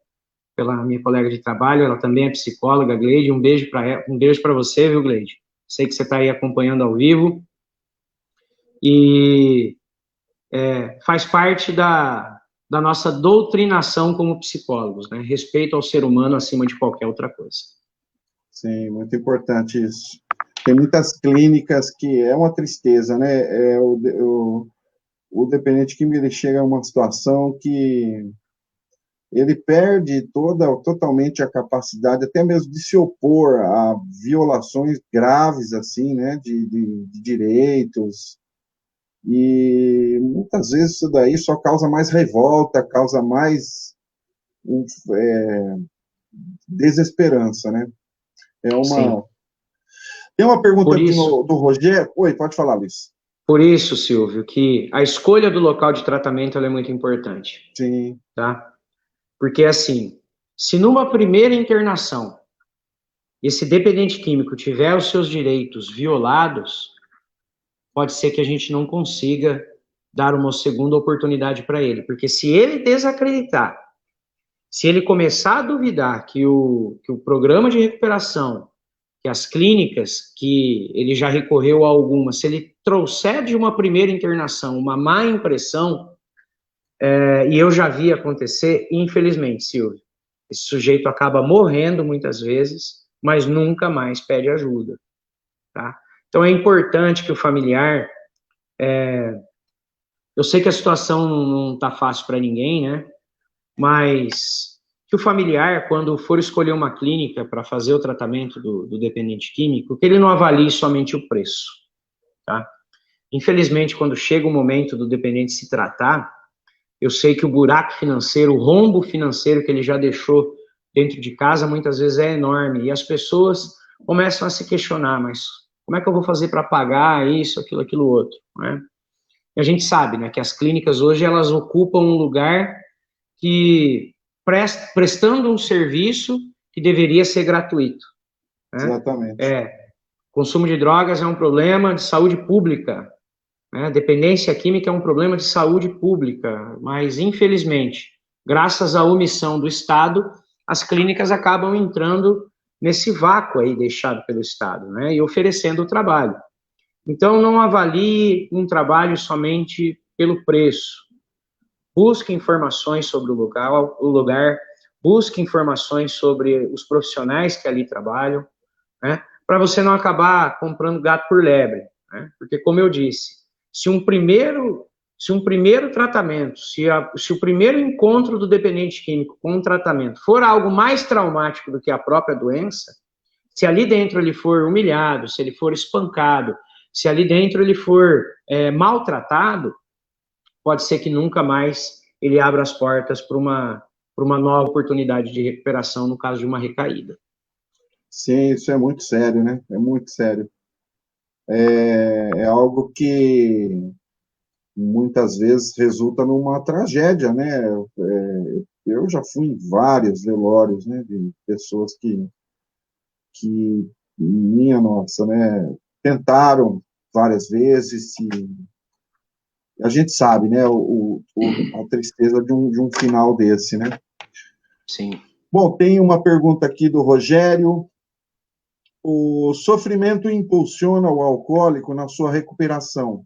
S2: de trabalho, ela também é psicóloga, Gleide, um beijo para você, viu, Gleide? Sei que você está aí acompanhando ao vivo, e faz parte da nossa doutrinação como psicólogos, né? Respeito ao ser humano acima de qualquer outra coisa.
S1: Sim, muito importante isso. Tem muitas clínicas que é uma tristeza, né? O dependente químico, ele chega a uma situação que ele perde totalmente a capacidade, até mesmo de se opor a violações graves, assim, né? De direitos. E muitas vezes isso daí só causa mais revolta, causa mais desesperança, né?
S2: Sim.
S1: Tem uma pergunta do Rogério. Oi, pode falar, Luiz.
S2: Por isso, Silvio, que a escolha do local de tratamento ela é muito importante.
S1: Sim.
S2: Tá? Porque, assim, se numa primeira internação esse dependente químico tiver os seus direitos violados, pode ser que a gente não consiga dar uma segunda oportunidade para ele. Porque se ele desacreditar, se ele começar a duvidar que o programa de recuperação, que as clínicas, que ele já recorreu a algumas, se ele trouxer de uma primeira internação uma má impressão, e eu já vi acontecer, infelizmente, Silvio, esse sujeito acaba morrendo muitas vezes, mas nunca mais pede ajuda, tá? Então é importante que o familiar, eu sei que a situação não está fácil para ninguém, né? Mas que o familiar, quando for escolher uma clínica para fazer o tratamento do dependente químico, que ele não avalie somente o preço, tá? Infelizmente, quando chega o momento do dependente se tratar, eu sei que o buraco financeiro, o rombo financeiro que ele já deixou dentro de casa, muitas vezes é enorme, e as pessoas começam a se questionar, mas como é que eu vou fazer para pagar isso, aquilo, outro, né? E a gente sabe, né, que as clínicas hoje, elas ocupam um lugar que prestando um serviço que deveria ser gratuito, né?
S1: Exatamente.
S2: Consumo de drogas é um problema de saúde pública, né? Dependência química é um problema de saúde pública, mas infelizmente, graças à omissão do Estado, as clínicas acabam entrando nesse vácuo aí deixado pelo Estado, né? E oferecendo o trabalho. Então, não avalie um trabalho somente pelo preço. Busque informações sobre o lugar, busque informações sobre os profissionais que ali trabalham, né? Para você não acabar comprando gato por lebre, né? Porque, como eu disse, se um primeiro tratamento, se o primeiro encontro do dependente químico com um tratamento for algo mais traumático do que a própria doença, Se ali dentro ele for humilhado, se ele for espancado, se ali dentro ele for maltratado, pode ser que nunca mais ele abra as portas para uma nova oportunidade de recuperação no caso de uma recaída.
S1: Sim, isso é muito sério, né? É muito sério. É algo que muitas vezes resulta numa tragédia, né? Eu já fui em vários velórios, né, de pessoas que minha nossa, né, tentaram várias vezes e a gente sabe, né, a tristeza de um final desse, né?
S2: Sim.
S1: Bom, tem uma pergunta aqui do Rogério. O sofrimento impulsiona o alcoólico na sua recuperação.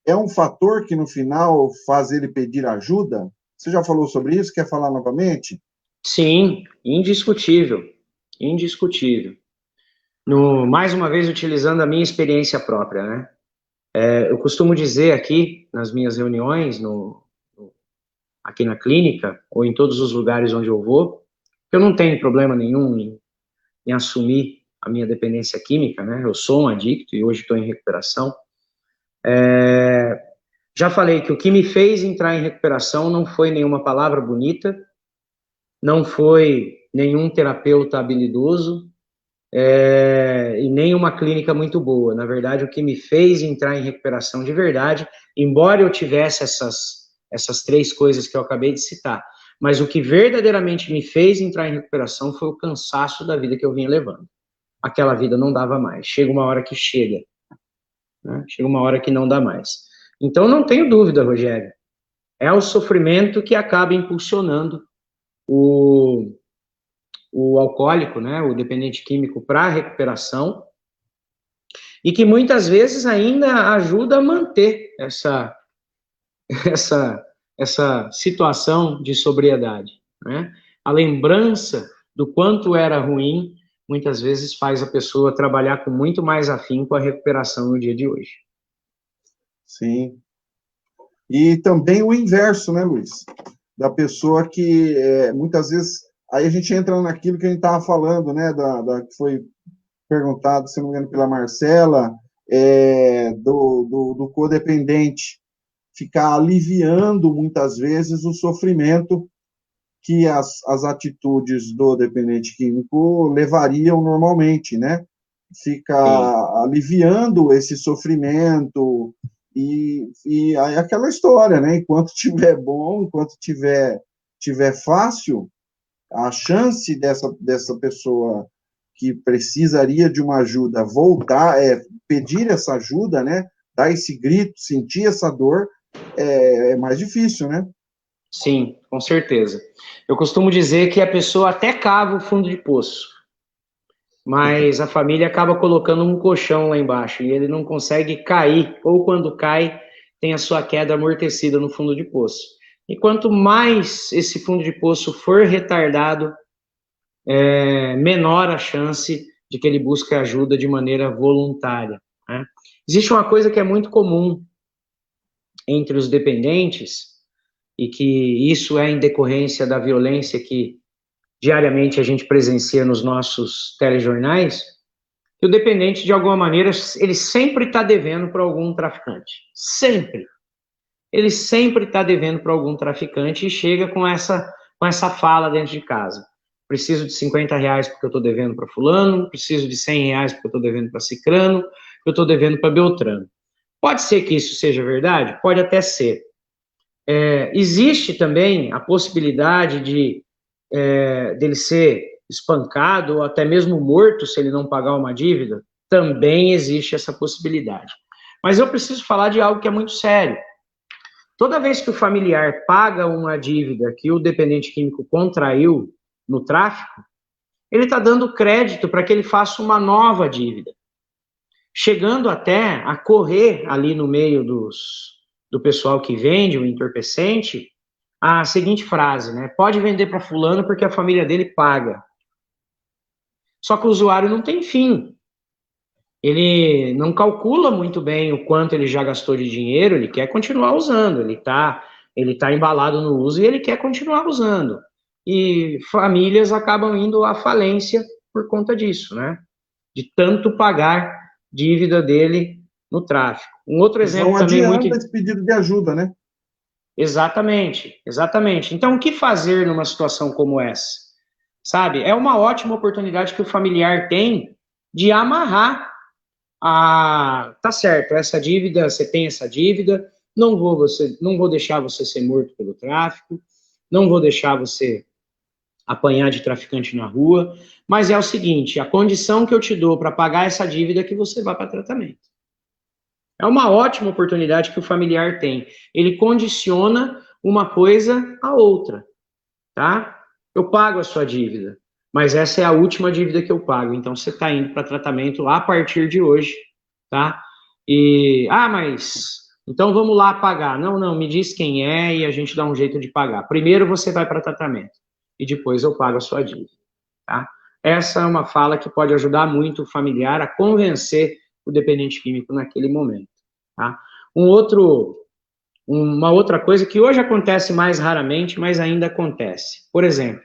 S1: É um fator que no final faz ele pedir ajuda? Você já falou sobre isso? Quer falar novamente?
S2: Sim, indiscutível. Indiscutível. Mais uma vez, utilizando a minha experiência própria, né? Eu costumo dizer aqui, nas minhas reuniões, aqui na clínica, ou em todos os lugares onde eu vou, que eu não tenho problema nenhum em assumir a minha dependência química, né? Eu sou um adicto e hoje estou em recuperação. Já falei que o que me fez entrar em recuperação não foi nenhuma palavra bonita, não foi nenhum terapeuta habilidoso, e nem uma clínica muito boa. Na verdade, o que me fez entrar em recuperação de verdade, embora eu tivesse essas três coisas que eu acabei de citar, mas o que verdadeiramente me fez entrar em recuperação foi o cansaço da vida que eu vinha levando. Aquela vida não dava mais. Chega uma hora que chega, né? Chega uma hora que não dá mais. Então, não tenho dúvida, Rogério, é o sofrimento que acaba impulsionando o alcoólico, né, o dependente químico, para a recuperação, e que muitas vezes ainda ajuda a manter essa, essa situação de sobriedade, né? A lembrança do quanto era ruim, muitas vezes faz a pessoa trabalhar com muito mais afinco a recuperação no dia de hoje.
S1: Sim. E também o inverso, né, Luiz? Da pessoa que muitas vezes. Aí a gente entra naquilo que a gente estava falando, né? Que foi perguntado, se não me engano, pela Marcela, do codependente ficar aliviando muitas vezes o sofrimento que as atitudes do dependente químico levariam normalmente, né? Fica aliviando esse sofrimento e aí aquela história, né? Enquanto tiver bom, enquanto tiver fácil, a chance dessa pessoa que precisaria de uma ajuda voltar, pedir essa ajuda, né? Dar esse grito, sentir essa dor, é mais difícil, né?
S2: Sim, com certeza. Eu costumo dizer que a pessoa até cava o fundo de poço, mas a família acaba colocando um colchão lá embaixo e ele não consegue cair, ou quando cai, tem a sua queda amortecida no fundo de poço. E quanto mais esse fundo de poço for retardado, menor a chance de que ele busque ajuda de maneira voluntária, né? Existe uma coisa que é muito comum entre os dependentes, e que isso é em decorrência da violência que diariamente a gente presencia nos nossos telejornais, que o dependente, de alguma maneira, ele sempre está devendo para algum traficante. Sempre. Ele sempre está devendo para algum traficante e chega com essa fala dentro de casa. Preciso de R$ 50 porque eu estou devendo para fulano, preciso de R$ 100 porque eu estou devendo para cicrano, eu estou devendo para beltrano. Pode ser que isso seja verdade? Pode até ser. Existe também a possibilidade dele ser espancado ou até mesmo morto se ele não pagar uma dívida? Também existe essa possibilidade. Mas eu preciso falar de algo que é muito sério. Toda vez que o familiar paga uma dívida que o dependente químico contraiu no tráfico, ele está dando crédito para que ele faça uma nova dívida, chegando até a correr ali no meio do pessoal que vende o entorpecente a seguinte frase, né? Pode vender para fulano porque a família dele paga. Só que o usuário não tem fim. Ele não calcula muito bem o quanto ele já gastou de dinheiro, ele quer continuar usando, ele tá embalado no uso e ele quer continuar usando. E famílias acabam indo à falência por conta disso, né? De tanto pagar dívida dele no tráfico. Um outro exemplo
S1: não
S2: também muito...
S1: adianta esse pedido de ajuda, né?
S2: Exatamente, exatamente. Então, o que fazer numa situação como essa? Sabe, é uma ótima oportunidade que o familiar tem de amarrar tá certo, essa dívida, você tem essa dívida, não vou deixar você ser morto pelo tráfico, não vou deixar você apanhar de traficante na rua, mas é o seguinte, a condição que eu te dou para pagar essa dívida é que você vá para tratamento. É uma ótima oportunidade que o familiar tem. Ele condiciona uma coisa à outra, tá? Eu pago a sua dívida, mas essa é a última dívida que eu pago, então você está indo para tratamento a partir de hoje, tá? Mas então vamos lá pagar. Não, não, me diz quem é e a gente dá um jeito de pagar. Primeiro você vai para tratamento e depois eu pago a sua dívida, tá? Essa é uma fala que pode ajudar muito o familiar a convencer o dependente químico naquele momento, tá? Uma outra coisa que hoje acontece mais raramente, mas ainda acontece. Por exemplo,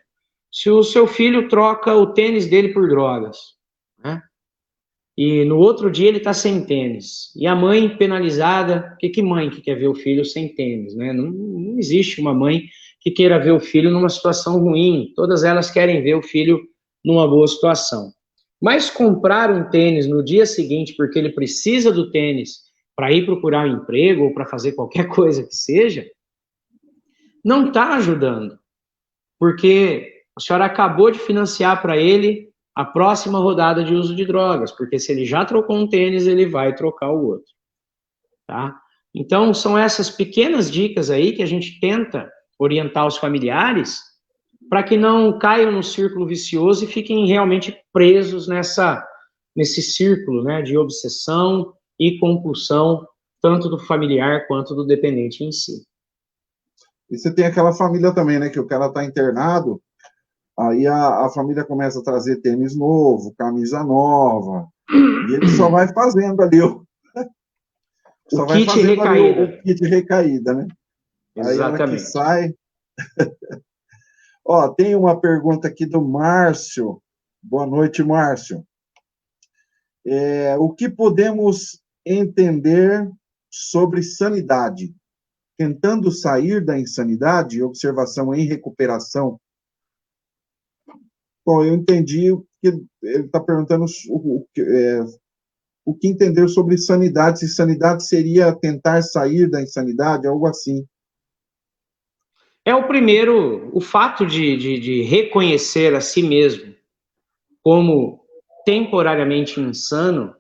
S2: se o seu filho troca o tênis dele por drogas, né? E no outro dia ele está sem tênis. E a mãe penalizada, que mãe que quer ver o filho sem tênis, né? Não existe uma mãe que queira ver o filho numa situação ruim. Todas elas querem ver o filho numa boa situação. Mas comprar um tênis no dia seguinte, porque ele precisa do tênis para ir procurar um emprego ou para fazer qualquer coisa que seja, não está ajudando. Porque a senhora acabou de financiar para ele a próxima rodada de uso de drogas, porque se ele já trocou um tênis, ele vai trocar o outro, tá? Então, são essas pequenas dicas aí que a gente tenta orientar os familiares para que não caiam no círculo vicioso e fiquem realmente presos nesse círculo, né, de obsessão e compulsão, tanto do familiar quanto do dependente em si.
S1: E você tem aquela família também, né, que o cara está internado, aí a família começa a trazer tênis novo, camisa nova, e ele só vai fazendo ali
S2: o kit recaída.
S1: O kit recaída, né? Aí a hora que sai... Ó, tem uma pergunta aqui do Márcio. Boa noite, Márcio. O que podemos entender sobre sanidade? Tentando sair da insanidade, observação em recuperação. Bom, eu entendi que ele está perguntando o que entender sobre sanidade, se sanidade seria tentar sair da insanidade, algo assim.
S2: É o fato de reconhecer a si mesmo como temporariamente insano,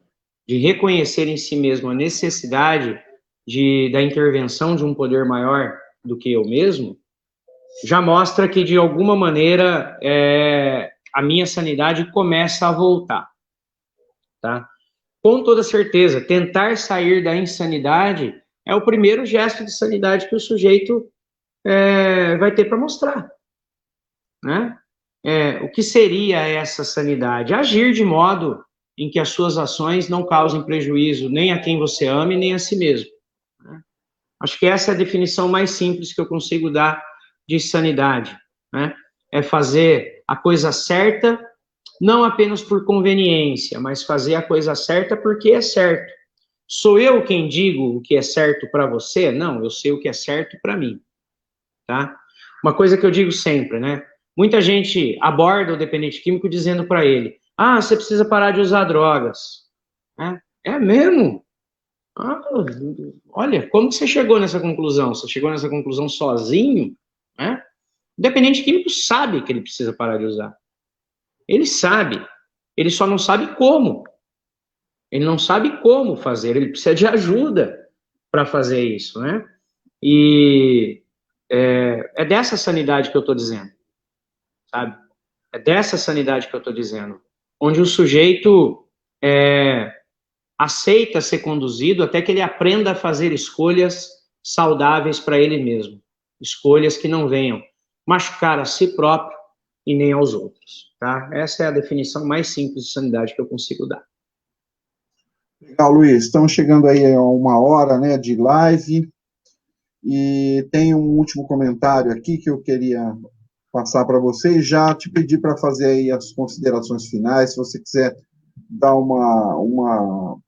S2: de reconhecer em si mesmo a necessidade da intervenção de um poder maior do que eu mesmo, já mostra que, de alguma maneira, a minha sanidade começa a voltar, tá? Com toda certeza, tentar sair da insanidade é o primeiro gesto de sanidade que o sujeito vai ter para mostrar, né? O que seria essa sanidade? Agir de modo em que as suas ações não causem prejuízo nem a quem você ama nem a si mesmo, né? Acho que essa é a definição mais simples que eu consigo dar de sanidade, né? É fazer a coisa certa, não apenas por conveniência, mas fazer a coisa certa porque é certo. Sou eu quem digo o que é certo para você? Não, eu sei o que é certo para mim, tá? Uma coisa que eu digo sempre, né? Muita gente aborda o dependente químico dizendo para ele: você precisa parar de usar drogas. É mesmo? Olha, como que você chegou nessa conclusão? Você chegou nessa conclusão sozinho? Né? O dependente químico sabe que ele precisa parar de usar. Ele sabe. Ele só não sabe como. Ele não sabe como fazer. Ele precisa de ajuda para fazer isso, né? E é dessa sanidade que eu estou dizendo, sabe? É dessa sanidade que eu estou dizendo. Onde o sujeito aceita ser conduzido até que ele aprenda a fazer escolhas saudáveis para ele mesmo. Escolhas que não venham machucar a si próprio e nem aos outros, tá? Essa é a definição mais simples de sanidade que eu consigo dar.
S1: Legal, Luiz. Estamos chegando aí a 1 hora, né, de live. E tem um último comentário aqui que eu queria passar para você e já te pedir para fazer aí as considerações finais, se você quiser dar uma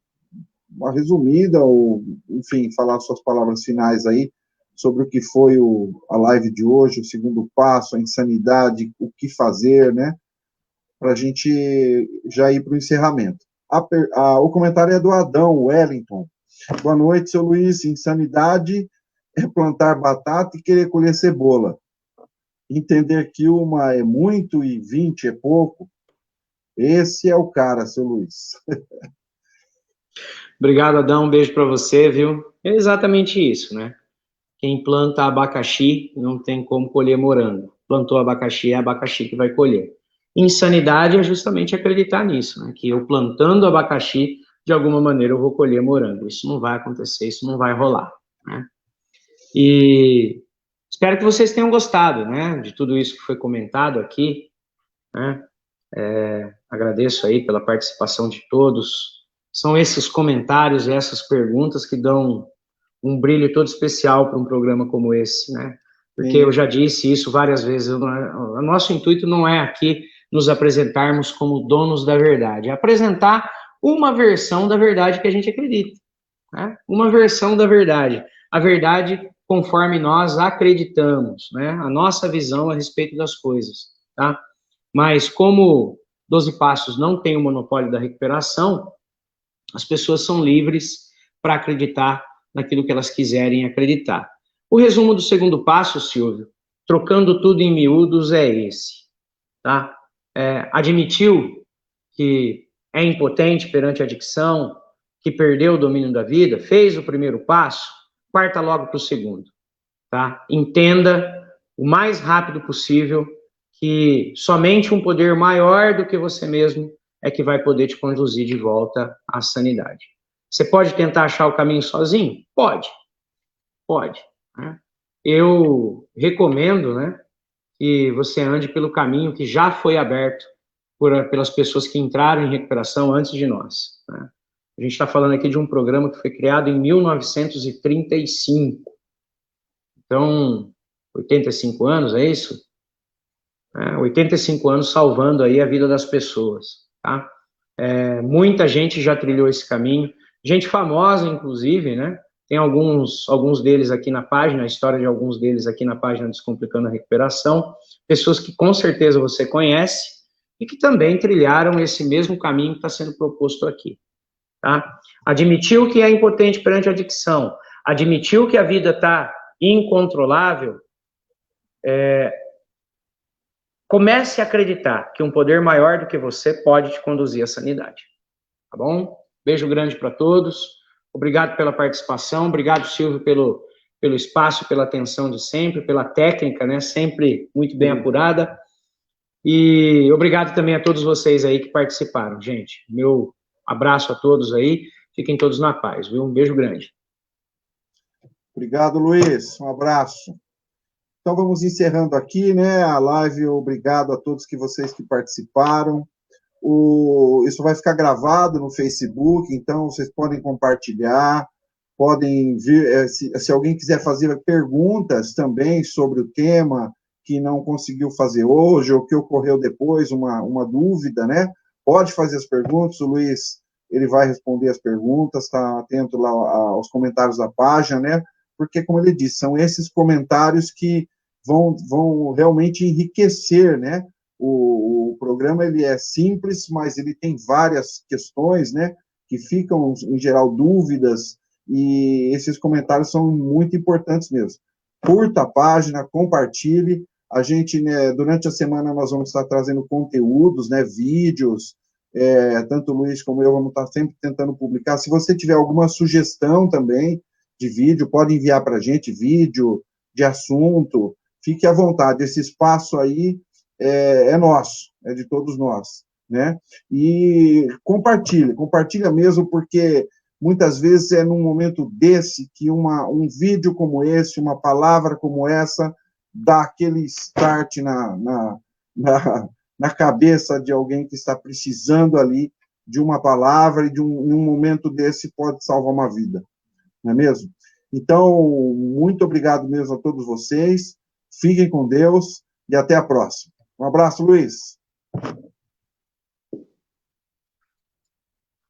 S1: resumida, ou, enfim, falar suas palavras finais aí sobre o que foi a live de hoje, o segundo passo, a insanidade, o que fazer, né? Para a gente já ir para o encerramento. O comentário é do Adão Wellington. Boa noite, seu Luiz. Insanidade é plantar batata e querer colher cebola. Entender que uma é muito e 20 é pouco. Esse é o cara, seu Luiz.
S2: Obrigado, Adão. Um beijo para você, viu? É exatamente isso, né? Quem planta abacaxi não tem como colher morango. Plantou abacaxi, é abacaxi que vai colher. Insanidade é justamente acreditar nisso, né? Que eu plantando abacaxi, de alguma maneira eu vou colher morango. Isso não vai acontecer, isso não vai rolar, né? E espero que vocês tenham gostado, né? De tudo isso que foi comentado aqui, né? Agradeço aí pela participação de todos. São esses comentários e essas perguntas que dão um brilho todo especial para um programa como esse, né? Porque eu já disse isso várias vezes, o nosso intuito não é aqui nos apresentarmos como donos da verdade, é apresentar uma versão da verdade que a gente acredita, né? Uma versão da verdade, a verdade conforme nós acreditamos, né? A nossa visão a respeito das coisas, tá? Mas como 12 Passos não tem o monopólio da recuperação, as pessoas são livres para acreditar naquilo que elas quiserem acreditar. O resumo do segundo passo, Silvio, trocando tudo em miúdos, é esse, tá? Admitiu que é impotente perante a adicção, que perdeu o domínio da vida, fez o primeiro passo, parta logo para o segundo, tá? Entenda o mais rápido possível que somente um poder maior do que você mesmo é que vai poder te conduzir de volta à sanidade. Você pode tentar achar o caminho sozinho? Pode, pode, né? Eu recomendo, né, que você ande pelo caminho que já foi aberto pelas pessoas que entraram em recuperação antes de nós, né? A gente está falando aqui de um programa que foi criado em 1935. Então, 85 anos, é isso? 85 anos salvando aí a vida das pessoas, tá? Muita gente já trilhou esse caminho, gente famosa, inclusive, né? Tem alguns deles aqui na página, a história de alguns deles aqui na página Descomplicando a Recuperação, pessoas que com certeza você conhece e que também trilharam esse mesmo caminho que está sendo proposto aqui, tá? Admitiu que é impotente perante a adicção, admitiu que a vida está incontrolável, comece a acreditar que um poder maior do que você pode te conduzir à sanidade, tá bom? Beijo grande para todos, obrigado pela participação, obrigado, Silvio, pelo espaço, pela atenção de sempre, pela técnica, né, sempre muito bem apurada, e obrigado também a todos vocês aí que participaram, gente. Meu abraço a todos aí, fiquem todos na paz, viu? Um beijo grande.
S1: Obrigado, Luiz, um abraço. Então, vamos encerrando aqui, né, a live. Obrigado a todos vocês que participaram. Isso vai ficar gravado no Facebook, então vocês podem compartilhar, podem vir, se alguém quiser fazer perguntas também sobre o tema que não conseguiu fazer hoje, ou que ocorreu depois, uma dúvida, né, pode fazer as perguntas, o Luiz, ele vai responder as perguntas, está atento lá aos comentários da página, né, porque, como ele disse, são esses comentários que vão realmente enriquecer, né? O programa ele é simples, mas ele tem várias questões, né? Que ficam, em geral, dúvidas, e esses comentários são muito importantes mesmo. Curta a página, compartilhe. A gente, né, durante a semana, nós vamos estar trazendo conteúdos, né? Vídeos, tanto o Luiz como eu vamos estar sempre tentando publicar. Se você tiver alguma sugestão também de vídeo, pode enviar para a gente vídeo de assunto, fique à vontade, esse espaço aí é nosso, é de todos nós, né? E compartilha mesmo, porque muitas vezes é num momento desse que um vídeo como esse, uma palavra como essa, dá aquele start na cabeça de alguém que está precisando ali de uma palavra, e num momento desse pode salvar uma vida, não é mesmo? Então, muito obrigado mesmo a todos vocês, fiquem com Deus, e até a próxima. Um abraço, Luiz.